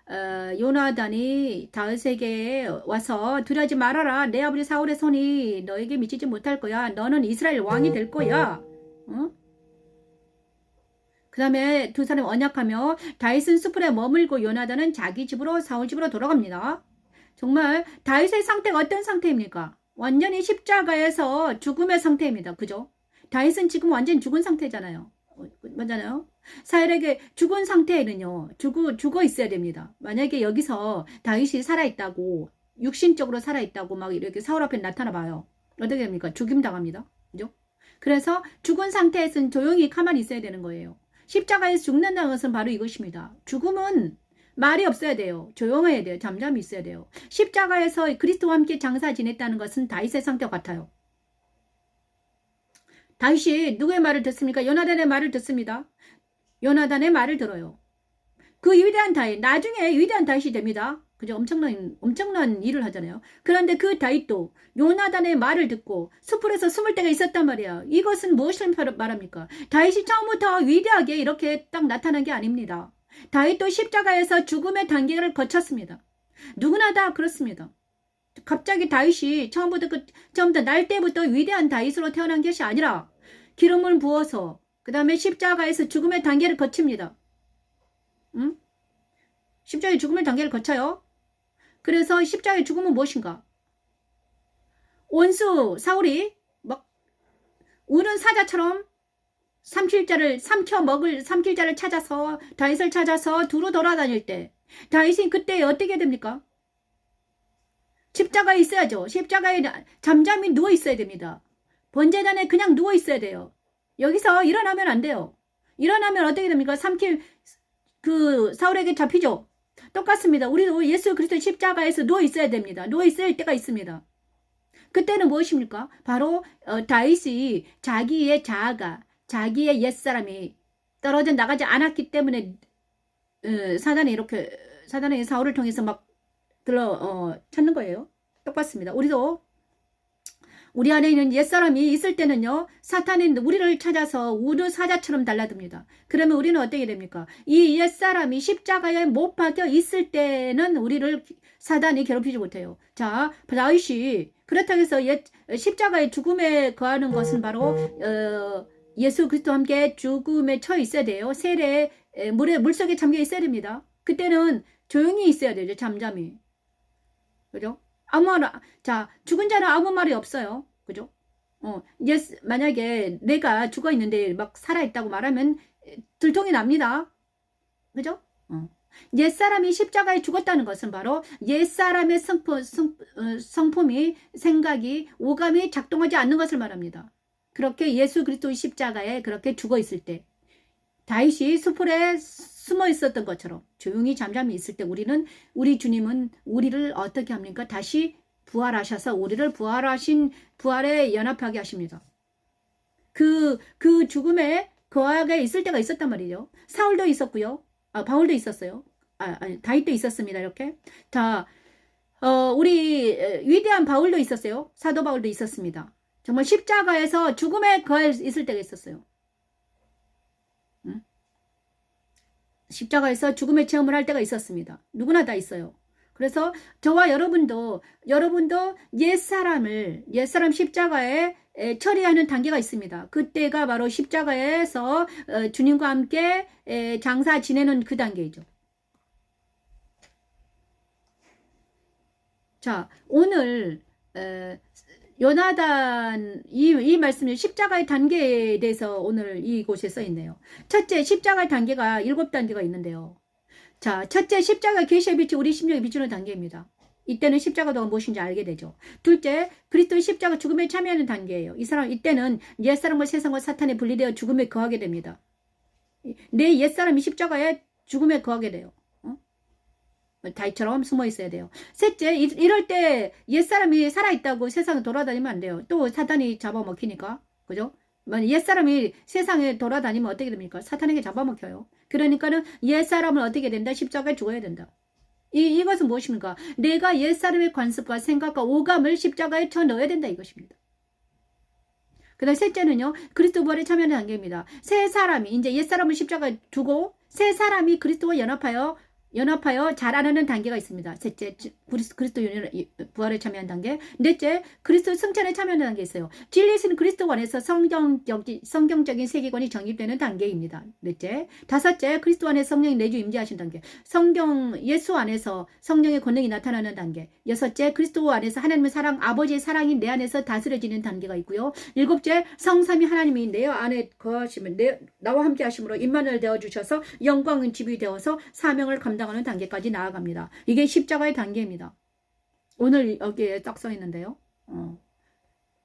요나단이 다윗에게 와서 두려워하지 말아라. 내 아버지 사울의 손이 너에게 미치지 못할 거야. 너는 이스라엘 왕이 될 거야. 그 다음에 두 사람이 언약하며 다윗은 숲에 머물고 요나단은 자기 집으로 사울 집으로 돌아갑니다. 정말 다윗의 상태가 어떤 상태입니까? 완전히 십자가에서 죽음의 상태입니다. 그죠? 다윗은 지금 완전히 죽은 상태잖아요. 맞잖아요. 사울에게 죽은 상태에는요, 죽어 있어야 됩니다. 만약에 여기서 다윗이 살아있다고, 육신적으로 살아있다고 막 이렇게 사울 앞에 나타나 봐요. 어떻게 됩니까? 죽임 당합니다. 그죠? 그래서 죽은 상태에서는 조용히 가만히 있어야 되는 거예요. 십자가에서 죽는다는 것은 바로 이것입니다. 죽음은 말이 없어야 돼요. 조용해야 돼요. 잠잠히 있어야 돼요. 십자가에서 그리스도와 함께 장사 지냈다는 것은 다윗의 상태와 같아요. 다윗이 누구의 말을 듣습니까? 요나단의 말을 듣습니다. 요나단의 말을 들어요. 그 위대한 다윗, 나중에 위대한 다윗이 됩니다. 그죠? 엄청난 일을 하잖아요. 그런데 그 다윗도 요나단의 말을 듣고 숲에서 숨을 때가 있었단 말이에요. 이것은 무엇을 말합니까? 다윗이 처음부터 위대하게 이렇게 딱 나타난 게 아닙니다. 다윗도 십자가에서 죽음의 단계를 거쳤습니다. 누구나 다 그렇습니다. 갑자기 다윗이 처음부터 날 때부터 위대한 다윗으로 태어난 것이 아니라 기름을 부어서 그 다음에 십자가에서 죽음의 단계를 거칩니다. 응? 십자가의 죽음의 단계를 거쳐요. 그래서 십자가의 죽음은 무엇인가? 원수 사울이 막 우는 사자처럼 삼킬 자를 찾아서 다윗을 찾아서 두루 돌아다닐 때 다윗이 그때 어떻게 됩니까? 십자가에 있어야죠. 십자가에 잠잠히 누워 있어야 됩니다. 번제단에 그냥 누워 있어야 돼요. 여기서 일어나면 안 돼요. 일어나면 어떻게 됩니까? 사울에게 잡히죠. 똑같습니다. 우리도 예수 그리스도 십자가에서 누워 있어야 됩니다. 누워 있을 때가 있습니다. 그때는 무엇입니까? 바로 다윗이 자기의 자아가, 자기의 옛사람이 떨어져 나가지 않았기 때문에 사단이 사울을 통해서 막 찾는 거예요. 똑같습니다. 우리도 우리 안에 있는 옛사람이 있을 때는요, 사탄이 우리를 찾아서 우는 사자처럼 달라듭니다. 그러면 우리는 어떻게 됩니까? 이 옛사람이 십자가에 못 박혀 있을 때는 우리를 사단이 괴롭히지 못해요. 자, 다윗이 그렇다고 해서 십자가의 죽음에 거하는 것은 바로 예수 그리스도와 함께 죽음에 처해 있어야 돼요. 세례 물속에 잠겨 있어야 됩니다. 그때는 조용히 있어야 되죠. 잠잠히. 그죠? 죽은 자는 아무 말이 없어요. 그죠? 만약에 내가 죽어 있는데 막 살아있다고 말하면 들통이 납니다. 그죠? 옛사람이 십자가에 죽었다는 것은 바로 옛사람의 성품이, 생각이, 오감이 작동하지 않는 것을 말합니다. 그렇게 예수 그리스도의 십자가에 그렇게 죽어 있을 때, 다윗이 수풀에 숨어 있었던 것처럼 조용히 잠잠히 있을 때 우리 주님은 우리를 어떻게 합니까? 다시 부활하셔서 우리를 부활에 연합하게 하십니다. 그 죽음에 거하게 있을 때가 있었단 말이죠. 사울도 있었고요. 바울도 있었어요. 다윗도 있었습니다. 이렇게. 우리 위대한 바울도 있었어요. 사도 바울도 있었습니다. 정말 십자가에서 죽음에 거해 있을 때가 있었어요. 십자가에서 죽음의 체험을 할 때가 있었습니다. 누구나 다 있어요. 그래서 저와 여러분도 옛사람 십자가에 처리하는 단계가 있습니다. 그때가 바로 십자가에서 주님과 함께 장사 지내는 그 단계이죠. 자, 오늘 요나단 이 말씀이 십자가의 단계에 대해서 오늘 이곳에 써 있네요. 첫째, 십자가의 단계가 7단계가 있는데요. 자, 첫째, 십자가 계시의 빛이 우리 심령에 비추는 단계입니다. 이때는 십자가가 무엇인지 알게 되죠. 둘째, 그리스도의 십자가 죽음에 참여하는 단계예요. 이때는 옛사람과 세상과 사탄에 분리되어 죽음에 거하게 됩니다. 내 옛사람이 십자가에 죽음에 거하게 돼요. 다윗처럼 숨어 있어야 돼요. 셋째, 이럴 때 옛사람이 살아있다고 세상에 돌아다니면 안 돼요. 또 사탄이 잡아먹히니까. 그죠? 옛사람이 세상에 돌아다니면 어떻게 됩니까? 사탄에게 잡아먹혀요. 그러니까는 옛사람을 어떻게 된다? 십자가에 죽어야 된다. 이것은 무엇입니까? 내가 옛사람의 관습과 생각과 오감을 십자가에 쳐 넣어야 된다 이것입니다. 그 다음 셋째는요, 그리스도 부활에 참여하는 단계입니다. 새 사람이, 이제 옛사람을 십자가에 두고 새 사람이 그리스도와 연합하여 자라나는 단계가 있습니다. 셋째, 그리스도 부활에 참여한 단계. 넷째, 그리스도 승천에 참여하는 단계 있어요. 진리신 그리스도 안에서 성경적인 세계관이 정립되는 단계입니다. 넷째. 다섯째, 그리스도 안에 성령이 내주 임재하신 단계. 예수 안에서 성령의 권능이 나타나는 단계. 여섯째, 그리스도 안에서 하나님의 사랑, 아버지의 사랑이 내 안에서 다스려지는 단계가 있고요. 일곱째, 성삼위 하나님이 내 안에 거하시면 나와 함께 하심으로 임마누엘 되어 주셔서 영광은 집이 되어서 사명을 감당하는 단계까지 나아갑니다. 이게 십자가의 단계입니다. 오늘 여기에 딱 써 있는데요.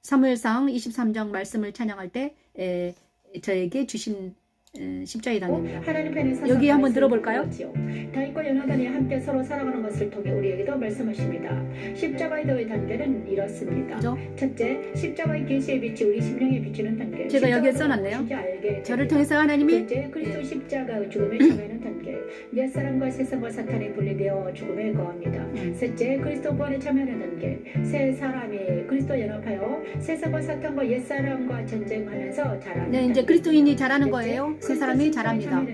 사무엘상 23장 말씀을 찬양할 때 저에게 주신 십자가의 단계입니다. 여기 한번 들어볼까요? 다윗과 요나단이 함께 서로 살아가는 것을 통해 우리에게도 말씀하십니다. 십자가의 단계는 이렇습니다. 그죠? 첫째, 십자가의 계시의 빛이 우리 심령에 비추는 단계. 제가 여기에 써놨네요. 저를 통해서 하나님이 둘째, 그리스도 십자가 죽음에 참여하는 단계. 옛사람과 세상과 사탄에 분리되어 죽음에 거합니다. 셋째, 그리스도 부활에 참여하는 단계. 새 사람이 그리스도 연합하여 세상과 사탄과 옛사람과 전쟁하면서 자라는 네, 이제 그리스도인이 자라는 거예요. 세 사람이 자랍니다.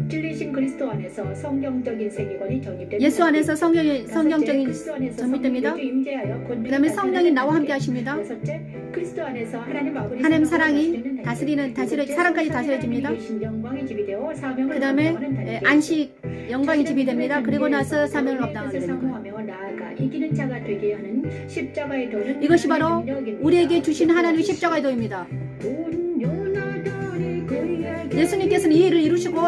진리신 그리스도 안에서 성경적인 세계관이 정립됩니다. 예수 안에서 성경적인 정립됩니다. 그 다음에 성령이 나와 함께 하십니다. 그리스도 안에서 하나님 사랑이 사랑까지 다스려집니다. 그 다음에 안식 영광이 집이 됩니다. 그리고 나서 사명을 감당하게 됩니다. 이것이 바로 우리에게 주신 하나님의 십자가의 도입니다. 예수님께서는 이 일을 이루시고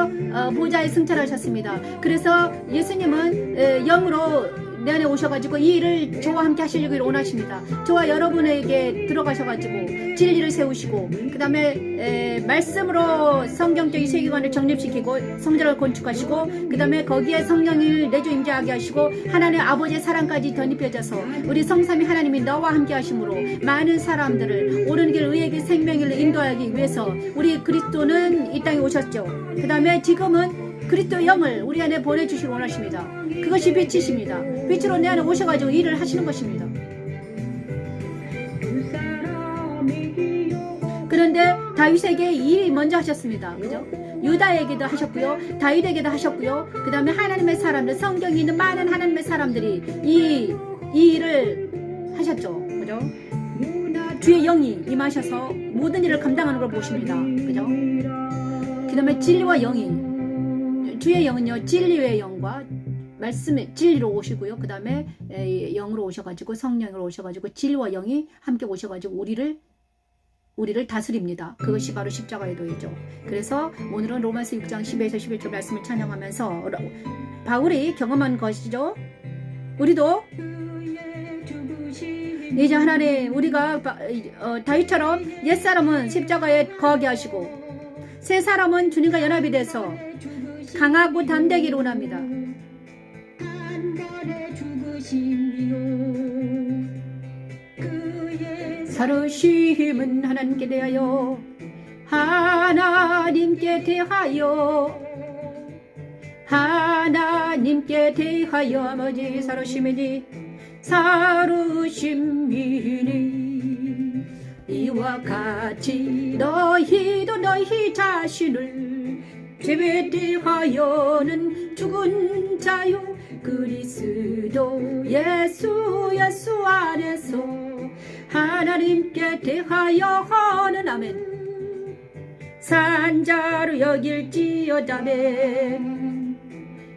보좌에 승천하셨습니다. 그래서 예수님은 영으로 내 안에 오셔가지고 이 일을 저와 함께 하시려고 원하십니다. 저와 여러분에게 들어가셔가지고 진리를 세우시고 그 다음에 말씀으로 성경적인 세계관을 정립시키고 성전을 건축하시고 그 다음에 거기에 성령을 내주 임재하게 하시고 하나님의 아버지의 사랑까지 덧입혀져서 우리 성삼위 하나님이 너와 함께 하심으로 많은 사람들을 옳은 길 의의 길 생명을 인도하기 위해서 우리 그리스도는 이 땅에 오셨죠. 그 다음에 지금은 그리스도 영을 우리 안에 보내주시기 원하십니다. 그것이 빛이십니다. 빛으로 내 안에 오셔가지고 일을 하시는 것입니다. 그런데 다윗에게 이 일이 먼저 하셨습니다. 그죠? 유다에게도 하셨고요. 다윗에게도 하셨고요. 그 다음에 하나님의 사람들, 성경에 있는 많은 하나님의 사람들이 이 일을 하셨죠. 그죠? 주의 영이 임하셔서 모든 일을 감당하는 걸 보십니다. 그죠? 그 다음에 진리와 영이 주의 영은요, 진리의 영과 말씀의 진리로 오시고요. 그 다음에 영으로 오셔가지고 성령으로 오셔가지고 진리와 영이 함께 오셔가지고 우리를 다스립니다. 그것이 바로 십자가의 도이죠. 그래서 오늘은 로마서 6장 10에서 11절 말씀을 찬양하면서 바울이 경험한 것이죠. 우리도 이제 하나님 우리가 다윗처럼 옛사람은 십자가에 거하게 하시고 새 사람은 주님과 연합이 돼서 강하고 담대기를 원합니다. 사르심은 하나님께 대하여 하나님께 대하여 하나님께 대하여 아버지 사르심이니 사르심이니 이와 같이 너희도 너희 자신을 죄에 대하여는 죽은 자요 그리스도 예수 안에서 하나님께 대하여는 아멘 산자로 여길지어다멘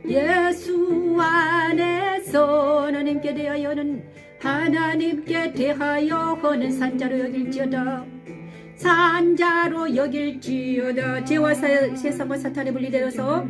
예수 안에서 하나님께 대하여는 하나님께 대하여는 산자로 여길지어다 산자로 여길지어다 죄와 세상과 사탄에 분리되어서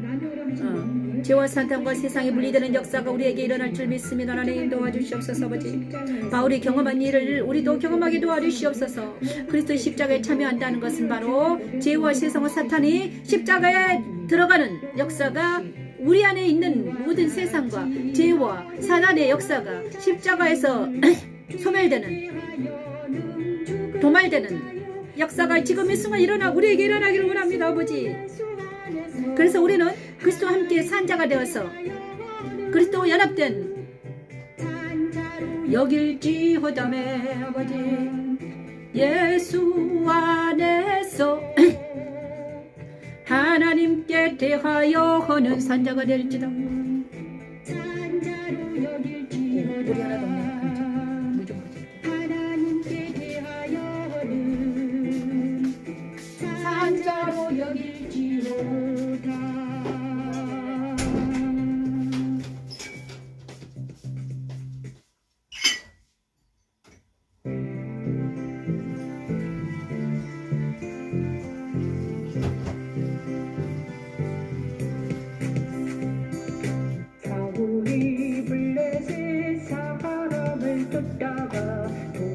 죄와 사탄과 세상에 분리되는 역사가 우리에게 일어날 줄 믿습니다. 하나님 도와주시옵소서. 아버지 바울이 경험한 일을 우리도 경험하게 도와주시옵소서. 그리스도의 십자가에 참여한다는 것은 바로 죄와 세상과 사탄이 십자가에 들어가는 역사가 우리 안에 있는 모든 세상과 죄와 사단의 역사가 십자가에서 소멸되는 도말되는 역사가 지금 이 순간 우리에게 일어나기를 원합니다. 아버지 그래서 우리는 그리스도와 함께 산자가 되어서 그리스도와 연합된 여길지어다매 아버지 예수 안에서 하나님께 대하여는 산자가 될지다 우리 하나 동네 하나님께 대하여는 산자로 여길지어다 사울이 블레셋 사람을 쫓다가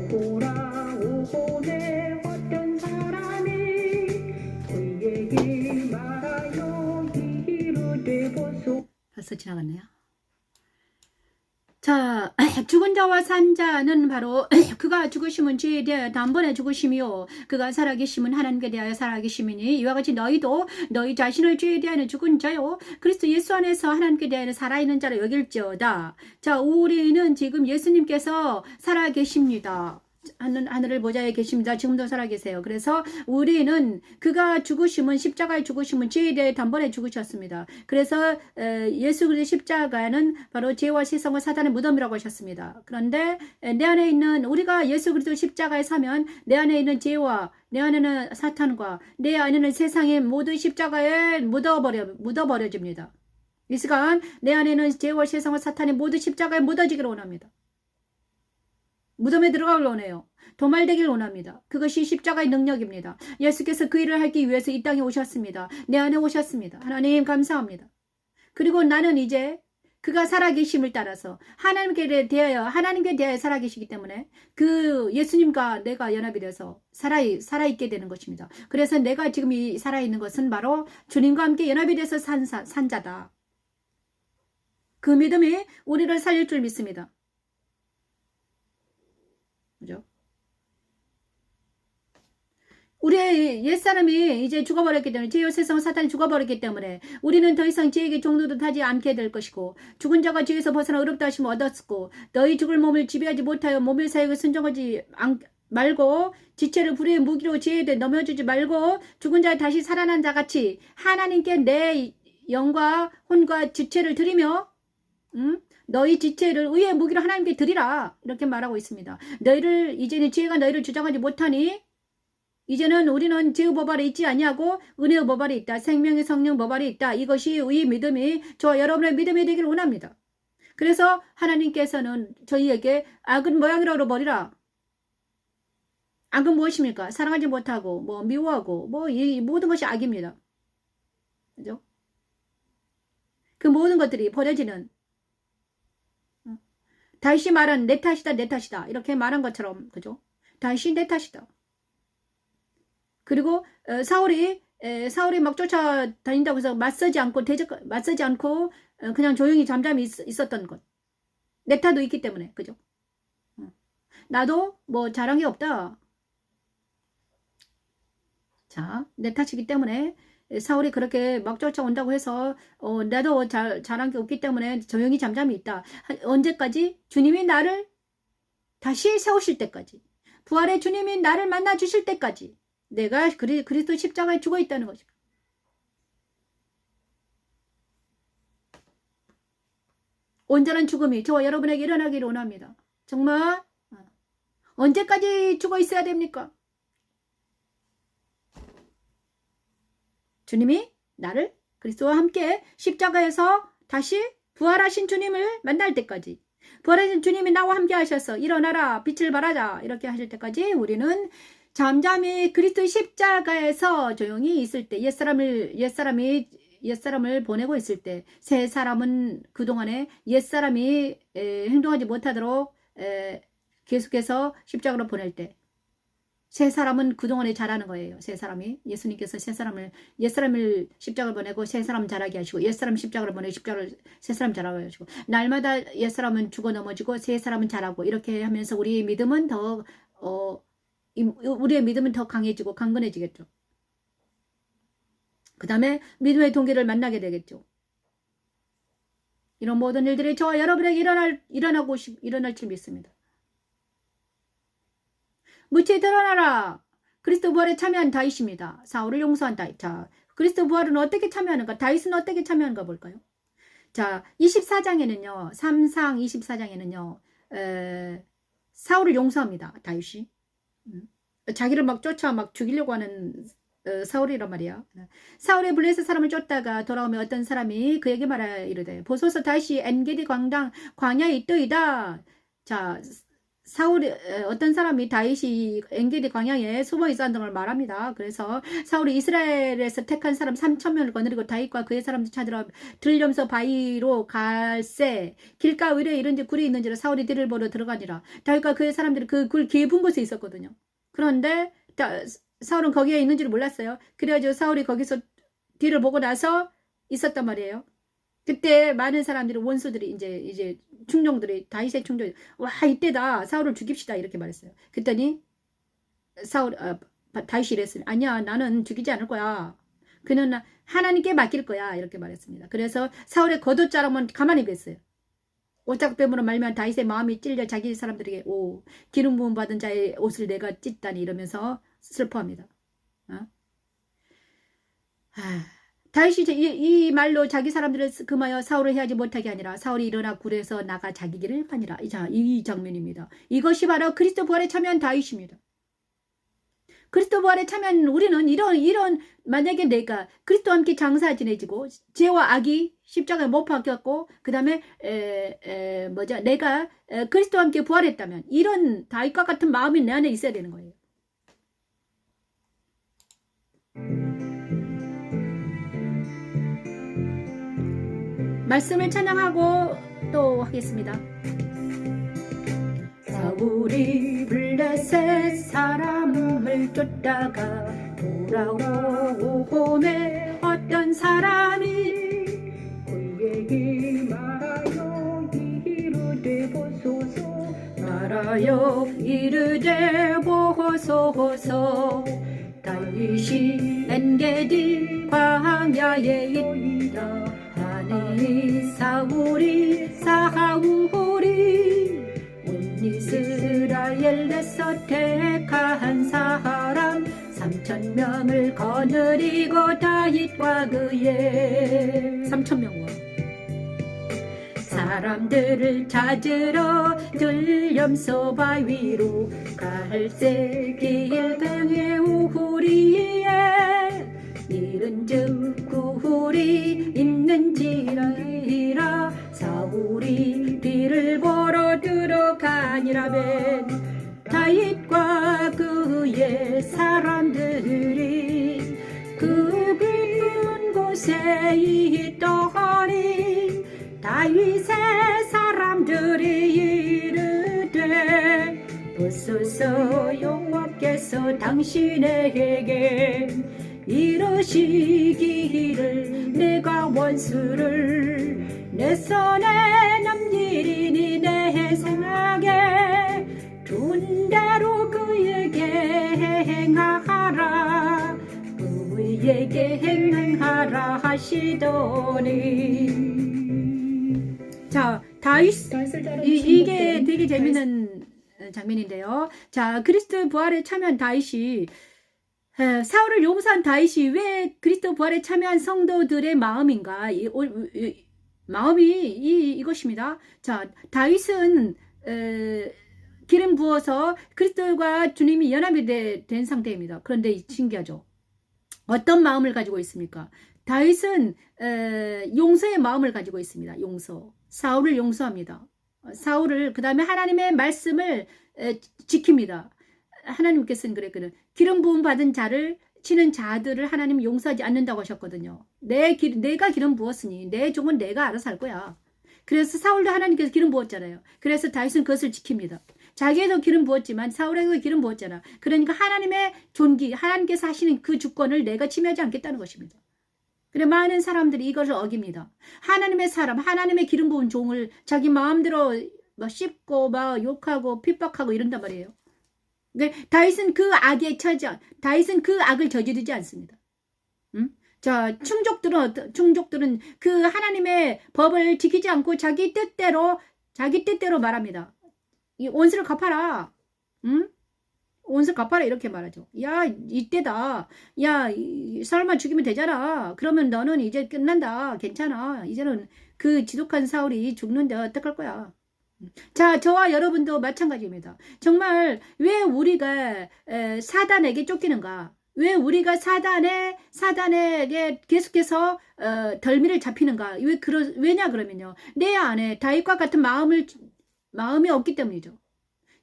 돌아오고내 어떤 사람이 그에게 말하여 이르되 보소. 벌써 지나갔네요. 자, 죽은 자와 산 자는 바로 그가 죽으심은 죄에 대하여 단번에 죽으심이요 그가 살아계심은 하나님께 대하여 살아계심이니 이와 같이 너희도 너희 자신을 죄에 대하여 죽은 자요 그리스도 예수 안에서 하나님께 대하여 살아있는 자로 여길지어다. 자, 우리는 지금 예수님께서 살아계십니다. 하늘을 보좌에 계십니다. 지금도 살아계세요. 그래서 우리는 그가 죽으심은 십자가에 죽으심은 죄에 대해 단번에 죽으셨습니다. 그래서 예수 그리스도의 십자가는 바로 죄와 세상과 사단의 무덤이라고 하셨습니다. 그런데 내 안에 있는 우리가 예수 그리스도 십자가에 서면 내 안에 있는 죄와 내 안에는 사탄과 내 안에는 세상의 모든 십자가에 묻어버려집니다. 이 시간 내 안에는 죄와 세상과 사탄의 모든 십자가에 묻어지기를 원합니다. 무덤에 들어가길 원해요. 도말되길 원합니다. 그것이 십자가의 능력입니다. 예수께서 그 일을 하기 위해서 이 땅에 오셨습니다. 내 안에 오셨습니다. 하나님 감사합니다. 그리고 나는 이제 그가 살아계심을 따라서 하나님께 대하여 살아계시기 때문에 그 예수님과 내가 연합이 돼서 살아있게 되는 것입니다. 그래서 내가 지금 이 살아있는 것은 바로 주님과 함께 연합이 돼서 산 자다. 그 믿음이 우리를 살릴 줄 믿습니다. 그죠? 우리의 옛사람이 이제 죽어버렸기 때문에 죄와 세상 사탄이 죽어버렸기 때문에 우리는 더 이상 죄에게 종노릇 하지 않게 될 것이고 죽은 자가 죄에서 벗어나 의롭다 하심을 얻었고 너희 죽을 몸을 지배하지 못하여 몸의 사역에 순종하지 말고 지체를 불의의 무기로 죄에 넘어주지 말고 죽은 자 다시 살아난 자같이 하나님께 내 영과 혼과 지체를 드리며 너희 지체를 의의 무기로 하나님께 드리라 이렇게 말하고 있습니다. 이제는 죄가 너희를 주장하지 못하니 이제는 우리는 죄의 법 아래 있지 아니하고 은혜의 법 아래 있다. 생명의 성령 법 아래 있다. 이것이 이 믿음이 저와 여러분의 믿음이 되기를 원합니다. 그래서 하나님께서는 저희에게 악은 모양이라고 버리라. 악은 무엇입니까? 사랑하지 못하고 미워하고 이 모든 것이 악입니다. 그죠? 그 모든 것들이 버려지는 다시 말한 내 탓이다 이렇게 말한 것처럼 그죠? 다시 내 탓이다. 그리고 사울이 사울이 막 쫓아다닌다고 해서 맞서지 않고 그냥 조용히 잠잠히 있었던 것. 넥타도 있기 때문에, 그죠? 나도 뭐 잘한 게 없다. 자, 내 탓이기 때문에 사울이 그렇게 막 쫓아온다고 해서 나도 잘한 게 없기 때문에 조용히 잠잠히 있다. 언제까지? 주님이 나를 다시 세우실 때까지. 부활의 주님이 나를 만나 주실 때까지 내가 그리스도 십자가에 죽어 있다는 거죠. 온전한 죽음이 저와 여러분에게 일어나기를 원합니다. 정말 언제까지 죽어 있어야 됩니까? 주님이 나를 그리스도와 함께 십자가에서 다시 부활하신 주님을 만날 때까지, 부활하신 주님이 나와 함께 하셔서 일어나라 빛을 발하자 이렇게 하실 때까지 우리는 잠잠히 그리스도 십자가에서 조용히 있을 때, 옛사람을 보내고 있을 때, 새 사람은 그동안에 옛사람이 행동하지 못하도록 계속해서 십자가로 보낼 때, 새 사람은 그동안에 잘하는 거예요. 새 사람이. 예수님께서 옛사람을 십자가를 보내고 새 사람 자라게 하시고, 옛사람 십자가를 보내고 새 사람 자라게 하시고, 날마다 옛사람은 죽어 넘어지고 새 사람은 자라고, 이렇게 하면서 우리의 믿음은 더 강해지고 강건해지겠죠. 그 다음에 믿음의 동기를 만나게 되겠죠. 이런 모든 일들이 저와 여러분에게 일어날 줄 믿습니다. 무치 드러나라. 그리스도 부활에 참여한 다윗입니다. 사울을 용서한 다윗. 자, 그리스도 부활은 어떻게 참여하는가? 다윗은 어떻게 참여하는가 볼까요? 자, 24장에는요. 3상 24장에는요. 사울을 용서합니다. 다윗이. 자기를 막 죽이려고 하는 사울이란 말이야. 사울의 블레셋 사람을 쫓다가 돌아오면 어떤 사람이 그에게 말하여 이르되, 보소서 다윗이 엔게디 광야에 있더이다. 자, 어떤 사람이 다윗이 엔게디 광야에 숨어 있었던 걸 말합니다. 그래서 사울이 이스라엘에서 택한 사람 3,000명을 거느리고 다윗과 그의 사람들 찾으러 들염소 바위로 갈새 길가의뢰에 이른지 굴이 있는지를 사울이 뒤를 보러 들어가니라. 다윗과 그의 사람들이 그 굴 깊은 곳에 있었거든요. 그런데 사울은 거기에 있는 줄 몰랐어요. 그래가지고 사울이 거기서 뒤를 보고 나서 있었단 말이에요. 그때 많은 사람들이, 원수들이, 이제 충종들이, 다윗의 충종이, 와, 이때다. 사울을 죽입시다. 이렇게 말했어요. 그랬더니 다윗이 이랬어요. 아니야, 나는 죽이지 않을 거야. 그는 하나님께 맡길 거야. 이렇게 말했습니다. 그래서 사울의 겉옷자락만 가만히 뵀어요. 옷작뱀으로 말면 다윗의 마음이 찔려 자기 사람들에게 기름 부음 받은 자의 옷을 내가 찢다니 이러면서 슬퍼합니다. 다윗이 이 말로 자기 사람들을 금하여 사울을 해하지 못하게 하니라. 사울이 일어나 굴에서 나가 자기 길을 하니라. 이 장면입니다. 이것이 바로 그리스도 부활에 참여한 다윗입니다. 그리스도 부활에 참여한 우리는 이런 만약에 내가 그리스도와 함께 장사 지내지고 죄와 악이 십자가에 못 박혔고 그 다음에 내가 그리스도와 함께 부활했다면 이런 다윗과 같은 마음이 내 안에 있어야 되는 거예요. 말씀을 찬양하고 또 하겠습니다. 사울이 블레셋 사람을 쫓다가 돌아오매 어떤 사람이 그에게 말하여 이르되 보소서 다윗이 엔게디 광야에 있다. 아니 사울이 온 이스라엘에서 택한 사람 3,000명을 거느리고 다윗과 그의 3,000명과 사람들을 찾으러 들염소 바위로 갈새 길강의 우후리에 이른즉 굴이 있는지라 사울이 뒤를 보러 들어가니라면 다윗과 그의 사람들이 그 깊은 곳에 있더니 다윗의 사람들이 이르되 보소서 여호와께서 당신에게 이루시기를 내가 원수를 내 손에 남기리니 내 생각에 둔 대로 그에게 행하라 그에게 행하라 하시더니 자 다윗 이게 되게 재밌는 장면인데요. 자 그리스도 부활에 참여한 다윗이 사울을 용서한 다윗이 왜 그리스도 부활에 참여한 성도들의 마음인가? 마음이 이것입니다. 자, 다윗은 기름 부어서 그리스도와 주님이 연합이 된 상태입니다. 그런데 신기하죠. 어떤 마음을 가지고 있습니까? 다윗은 용서의 마음을 가지고 있습니다. 용서. 사울을 용서합니다. 사울을 그 다음에 하나님의 말씀을 지킵니다. 하나님께서는 그랬거든. 기름 부음 받은 자를 치는 자들을 하나님 용서하지 않는다고 하셨거든요. 내가 기름 부었으니 내 종은 내가 알아서 할 거야. 그래서 사울도 하나님께서 기름 부었잖아요. 그래서 다윗은 그것을 지킵니다. 자기에도 기름 부었지만 사울에도 기름 부었잖아. 그러니까 하나님의 존귀, 하나님께서 하시는 그 주권을 내가 침해하지 않겠다는 것입니다. 그래 많은 사람들이 이것을 어깁니다. 하나님의 사람, 하나님의 기름 부은 종을 자기 마음대로 막 씹고 막 욕하고 핍박하고 이런단 말이에요. 다윗은 그 악에 다윗은 그 악을 저지르지 않습니다. 자, 충족들은 그 하나님의 법을 지키지 않고 자기 뜻대로 말합니다. 이 온수를 갚아라. 온수 갚아라 이렇게 말하죠. 야, 이때다. 야, 사울만 죽이면 되잖아. 그러면 너는 이제 끝난다. 괜찮아. 이제는 그 지독한 사울이 죽는데 어떡할 거야. 자, 저와 여러분도 마찬가지입니다. 정말 왜 우리가 사단에게 쫓기는가? 왜 우리가 사단에게 계속해서 덜미를 잡히는가? 왜냐 그러면요. 내 안에 다윗과 같은 마음이 없기 때문이죠.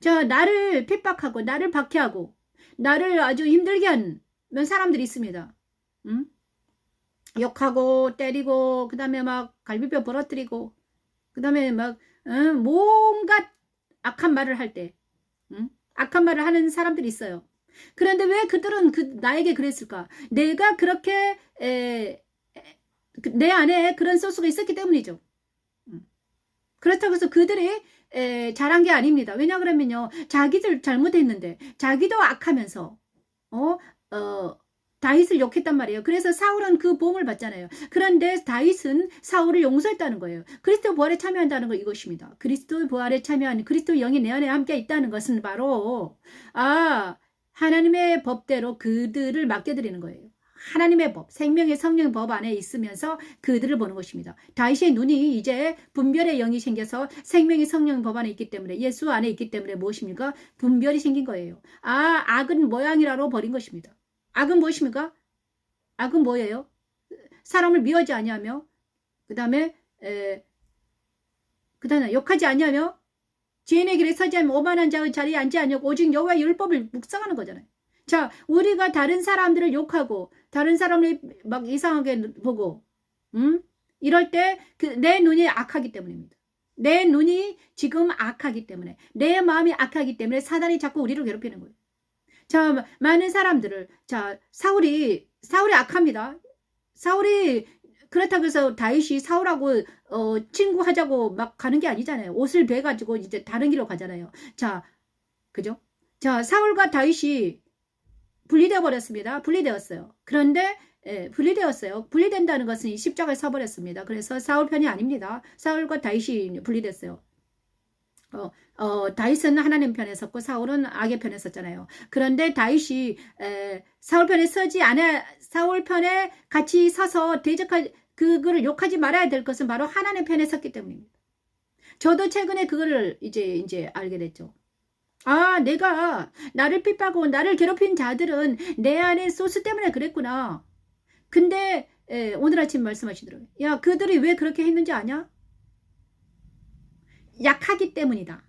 자, 나를 핍박하고 나를 박해하고 나를 아주 힘들게 하는 사람들이 있습니다. 욕하고 때리고 그다음에 막 갈비뼈 부러뜨리고 그다음에 막 뭔가 악한 말을 할 때, 악한 말을 하는 사람들이 있어요. 그런데 왜 그들은 나에게 그랬을까? 내가 그렇게 내 안에 그런 소스가 있었기 때문이죠. 그렇다고 해서 그들이 잘한 게 아닙니다. 왜냐 그러면요, 자기들 잘못했는데 자기도 악하면서 다윗을 욕했단 말이에요. 그래서 사울은 그 보응을 받잖아요. 그런데 다윗은 사울을 용서했다는 거예요. 그리스도 부활에 참여한다는 거 이것입니다. 그리스도 부활에 참여한 그리스도 영이 내 안에 함께 있다는 것은 바로 하나님의 법대로 그들을 맡겨드리는 거예요. 하나님의 법, 생명의 성령의 법 안에 있으면서 그들을 보는 것입니다. 다윗의 눈이 이제 분별의 영이 생겨서 생명의 성령의 법 안에 있기 때문에 예수 안에 있기 때문에 무엇입니까? 분별이 생긴 거예요. 악은 모양이라로 버린 것입니다. 악은 무엇입니까? 악은 뭐예요? 사람을 미워하지 아니하며 그 다음에 욕하지 아니하며 죄인의 길에 서지 않으며 오만한 자의 자리에 앉지 아니하고 오직 여호와의 율법을 묵상하는 거잖아요. 자, 우리가 다른 사람들을 욕하고 다른 사람을 막 이상하게 보고 이럴 때 내 눈이 악하기 때문입니다. 내 눈이 지금 악하기 때문에 내 마음이 악하기 때문에 사단이 자꾸 우리를 괴롭히는 거예요. 자, 많은 사람들을 사울이 악합니다. 사울이 그렇다고 해서 다윗이 사울하고 친구하자고 막 가는 게 아니잖아요. 옷을 베가지고 이제 다른 길로 가잖아요. 자, 그죠? 자, 사울과 다윗이 분리되어 버렸습니다. 분리되었어요. 그런데 분리되었어요. 분리된다는 것은 십자가에 서버렸습니다. 그래서 사울 편이 아닙니다. 사울과 다윗이 분리됐어요. 다윗은 하나님 편에 섰고 사울은 악의 편에 섰잖아요. 그런데 다윗이 사울 편에 같이 서서 그거를 욕하지 말아야 될 것은 바로 하나님 편에 섰기 때문입니다. 저도 최근에 그거를 이제 알게 됐죠. 내가 나를 핍박하고 나를 괴롭힌 자들은 내 안에 소스 때문에 그랬구나. 근데 오늘 아침 말씀하시더라고요. 야, 그들이 왜 그렇게 했는지 아냐? 약하기 때문이다.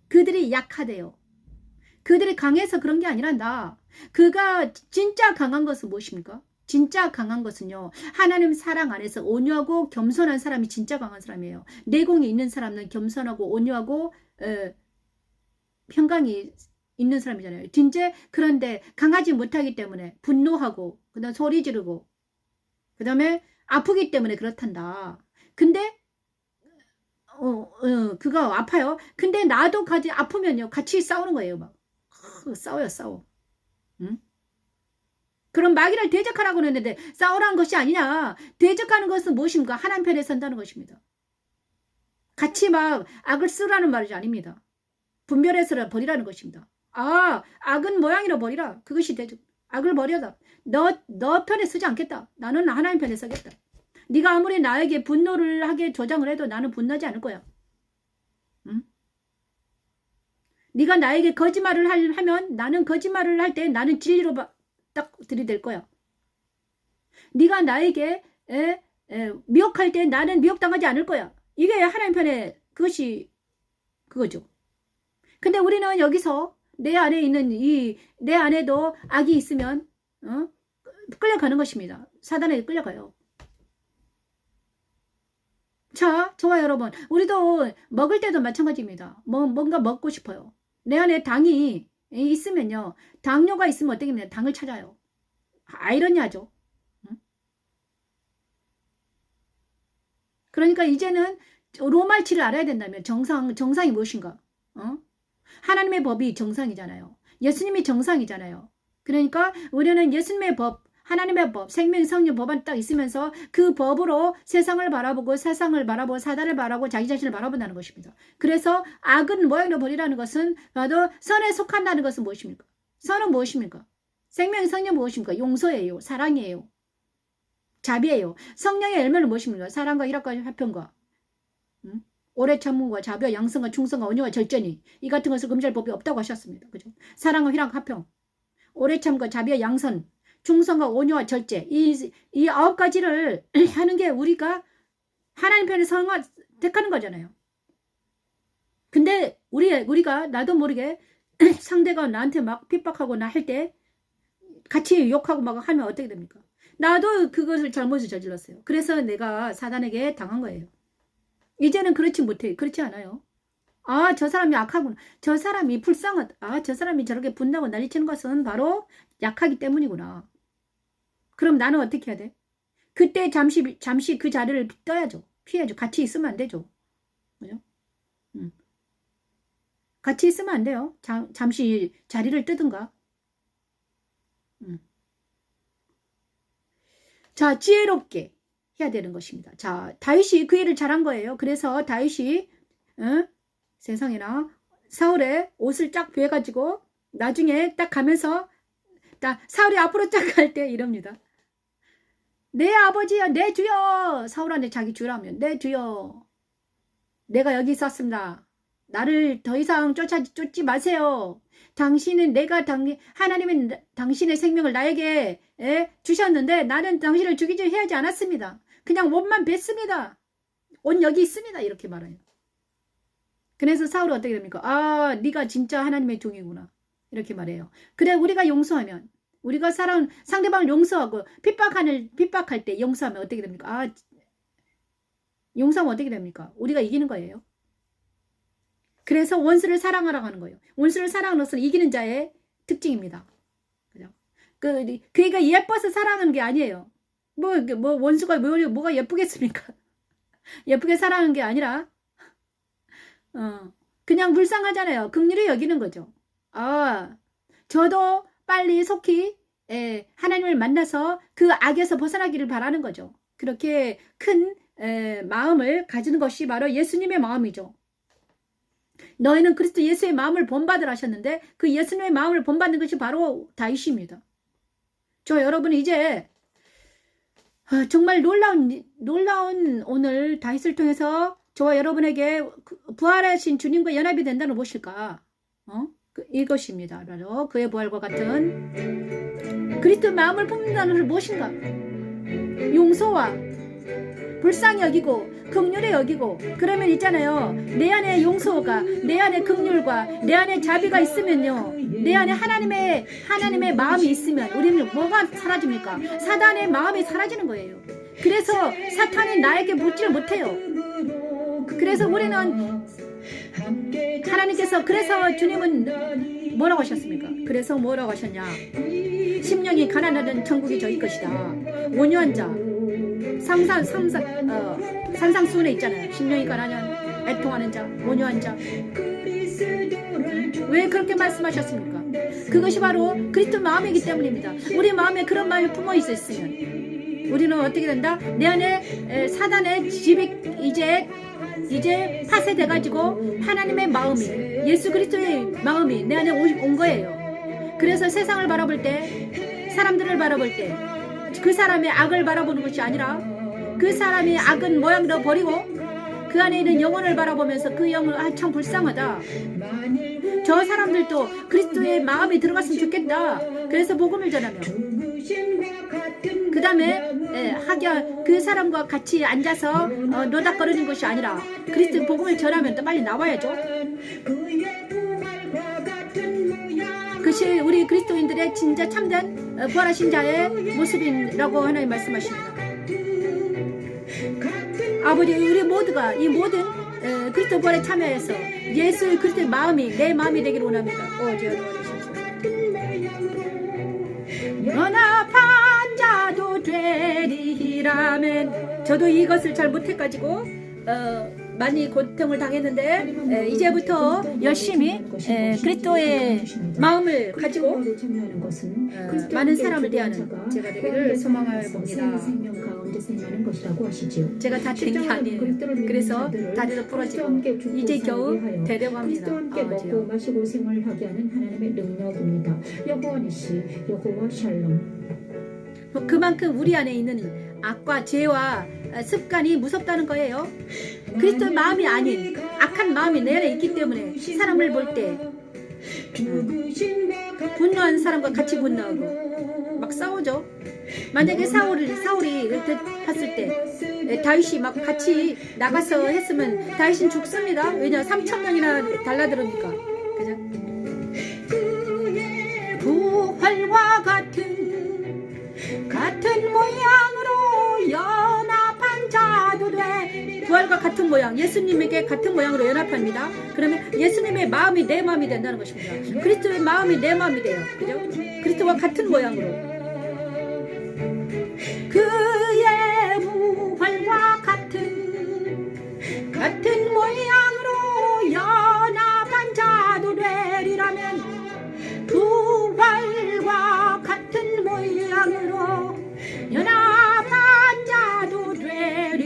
그들이 약하대요. 그들이 강해서 그런 게 아니란다. 그가 진짜 강한 것은 무엇입니까? 진짜 강한 것은요, 하나님 사랑 안에서 온유하고 겸손한 사람이 진짜 강한 사람이에요. 내공이 있는 사람은 겸손하고 온유하고 평강이 있는 사람이잖아요. 진짜 그런데 강하지 못하기 때문에 분노하고 그다음 소리 지르고 그다음에 아프기 때문에 그렇단다. 근데 그거 아파요. 근데 나도 아프면요 같이 싸우는 거예요. 막 싸워요, 싸워. 응? 그럼 마귀를 대적하라고 했는데 싸우라는 것이 아니냐. 대적하는 것은 무엇입니까? 하나님 편에 선다는 것입니다. 같이 막 악을 쓰라는 말이 아닙니다. 분별해서 버리라는 것입니다. 악은 모양이로 버리라. 그것이 대적. 악을 버려라. 너 편에 쓰지 않겠다. 나는 하나님 편에 서겠다. 네가 아무리 나에게 분노를 하게 조장을 해도 나는 분노하지 않을 거야. 응? 네가 나에게 거짓말을 하면 나는 거짓말을 할 때 나는 진리로 딱 들이댈 거야. 네가 나에게 미혹할 때 나는 미혹당하지 않을 거야. 이게 하나님 편에 그거죠. 근데 우리는 여기서 내 안에 있는 내 안에도 악이 있으면 끌려가는 것입니다. 사단에게 끌려가요. 자, 저와 여러분, 우리도 먹을 때도 마찬가지입니다. 뭔가 먹고 싶어요. 내 안에 당이 있으면요. 당뇨가 있으면 어떻게 됩니까? 당을 찾아요. 아이러니하죠. 그러니까 이제는 로말치를 알아야 된다면 정상이 무엇인가? 하나님의 법이 정상이잖아요. 예수님이 정상이잖아요. 그러니까 우리는 예수님의 법, 하나님의 법, 생명, 성령 법안 딱 있으면서 그 법으로 세상을 바라보고 세상을 바라보고 사단을 바라보고 자기 자신을 바라본다는 것입니다. 그래서 악은 모양으로 버리라는 것은 바로 선에 속한다는 것은 무엇입니까? 선은 무엇입니까? 생명, 성령 무엇입니까? 용서예요. 사랑이에요. 자비예요. 성령의 열매는 무엇입니까? 사랑과 희락과 화평과 오래 참음과 자비와 양성과 충성과 온유와 절제니 이 같은 것을 금지할 법이 없다고 하셨습니다. 그죠? 사랑과 희락, 화평, 오래 참과 자비와 양선, 충성과 온유와 절제 이 9가지를 하는 게 우리가 하나님 편에 택하는 거잖아요. 근데 우리가 나도 모르게 상대가 나한테 막 핍박하고 나 할 때 같이 욕하고 막 하면 어떻게 됩니까? 나도 그것을 잘못을 저질렀어요. 그래서 내가 사단에게 당한 거예요. 이제는 그렇지 못해. 그렇지 않아요. 저 사람이 악하구나. 저 사람이 불쌍하다. 저 사람이 저렇게 분나고 난리치는 것은 바로 약하기 때문이구나. 그럼 나는 어떻게 해야 돼? 그때 잠시 그 자리를 떠야죠. 피해야죠. 같이 있으면 안 되죠. 그죠? 같이 있으면 안 돼요. 잠시 자리를 뜨든가. 자, 지혜롭게 해야 되는 것입니다. 자, 다윗이 그 일을 잘한 거예요. 그래서 다윗이 세상에나 사울의 옷을 쫙 베가지고 나중에 딱 가면서 사울이 앞으로 쫙 갈 때 이럽니다. 내 아버지여, 내 주여. 사울한테 자기 주라면 내 주여. 내가 여기 있었습니다. 나를 더 이상 쫓지 마세요. 당신은 하나님은 당신의 생명을 나에게 주셨는데 나는 당신을 죽이지 해야지 않았습니다. 그냥 옷만 뱄습니다. 옷 여기 있습니다. 이렇게 말해요. 그래서 사울은 어떻게 됩니까? 네가 진짜 하나님의 종이구나. 이렇게 말해요. 그래 우리가 용서하면 우리가 상대방을 용서하고 핍박할 때 용서하면 어떻게 됩니까? 용서하면 어떻게 됩니까? 우리가 이기는 거예요. 그래서 원수를 사랑하라고 하는 거예요. 원수를 사랑하는 것은 이기는 자의 특징입니다. 그죠? 그러니까 예뻐서 사랑하는 게 아니에요. 원수가 뭐가 예쁘겠습니까? 예쁘게 사랑하는 게 아니라, 그냥 불쌍하잖아요. 긍휼히 여기는 거죠. 저도 빨리 속히, 하나님을 만나서 그 악에서 벗어나기를 바라는 거죠. 그렇게 큰, 마음을 가지는 것이 바로 예수님의 마음이죠. 너희는 그리스도 예수의 마음을 본받으라 하셨는데 그 예수님의 마음을 본받는 것이 바로 다윗입니다. 여러분 이제 정말 놀라운 오늘 다윗을 통해서 저와 여러분에게 부활하신 주님과 연합이 된다는 무엇일까? 이것입니다. 바로 그의 부활과 같은 그리스도의 마음을 품는다는 것은 무엇인가? 용서와 불쌍히 여기고 긍휼히 여기고 그러면 있잖아요. 내 안에 용서가 내 안에 긍휼과 내 안에 자비가 있으면요. 내 안에 하나님의 마음이 있으면 우리는 뭐가 사라집니까? 사단의 마음이 사라지는 거예요. 그래서 사탄이 나에게 붙지를 못해요. 그래서 우리는 하나님께서 그래서 주님은 뭐라고 하셨습니까? 그래서 뭐라고 하셨냐? 심령이 가난하던 천국이 저희 것이다. 온유한 자, 산상수훈에 있잖아요. 심령이 가난한 애통하는 자, 온유한 자. 왜 그렇게 말씀하셨습니까? 그것이 바로 그리스도 마음이기 때문입니다. 우리 마음에 그런 마음이 품어 있었으면 우리는 어떻게 된다? 내 안에 사단의 집이 이제 파쇄돼가지고 하나님의 마음이, 예수 그리스도의 마음이 내 안에 온 거예요. 그래서 세상을 바라볼 때, 사람들을 바라볼 때 그 사람의 악을 바라보는 것이 아니라 그 사람이 악은 모양대로 버리고 그 안에 있는 영혼을 바라보면서 그 영혼 참 불쌍하다. 저 사람들도 그리스도의 마음이 들어갔으면 좋겠다. 그래서 복음을 전하며 그 다음에 그 사람과 같이 앉아서 노닥거리는 것이 아니라 그리스도 복음을 전하면 또 빨리 나와야죠. 그것이 우리 그리스도인들의 진짜 참된 부활하신 자의 모습이라고 하나님 말씀하십니다. 아버지, 우리 모두가 이 모든 그리스도 부활에 참여해서 예수 그리스도의 마음이 내 마음이 되기를 원합니다. 연합한 자도 되리라면. 저도 이것을 잘 못해가지고 많이 고통을 당했는데 이제부터 열심히 그리스도의 마음을 가지고 많은 사람을 대하는 제가 되기를 소망을 봅니다. 제가 다 된 게 아니에요. 그래서 다리도 부러지고 이제 겨우 되려고 합니다. 먹고 마시고 생활하게 하는 하나님의 능력입니다. 여호와 니시, 여호와 샬롬. 그만큼 우리 안에 있는 악과 죄와 습관이 무섭다는 거예요. 그리스도의 마음이 아닌 악한 마음이 내 안에 있기 때문에 사람을 볼 때 분노한 사람과 같이 분노하고 막 싸우죠. 만약에 사울이 했을 때 다윗이 막 같이 나가서 했으면 다윗은 죽습니다. 왜냐 3,000명이나 달라들으니까. 그죠? 부활과 같은 모양으로 연합한 자도 돼. 부활과 같은 모양, 예수님에게 같은 모양으로 연합합니다. 그러면 예수님의 마음이 내 마음이 된다는 것입니다. 그리스도의 마음이 내 마음이 돼요. 그죠? 그리스도와 같은 모양으로. 그의 부활과 같은 모양으로 연합한 자도 되리라면 부활과 같은 모양으로 연합한 자도 되리라면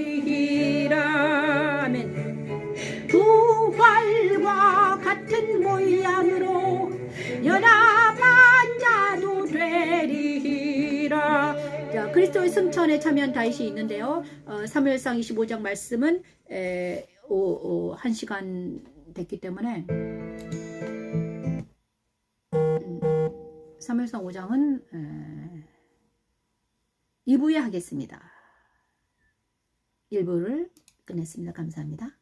부활과 같은 모양으로 연합한 자도 되리라. 자, 그리스도의 승천에 참여한 다윗이 있는데요. 사무엘상 25장 말씀은 1시간 됐기 때문에 사무엘상 5장은 2부에 하겠습니다. 1부를 끝냈습니다. 감사합니다.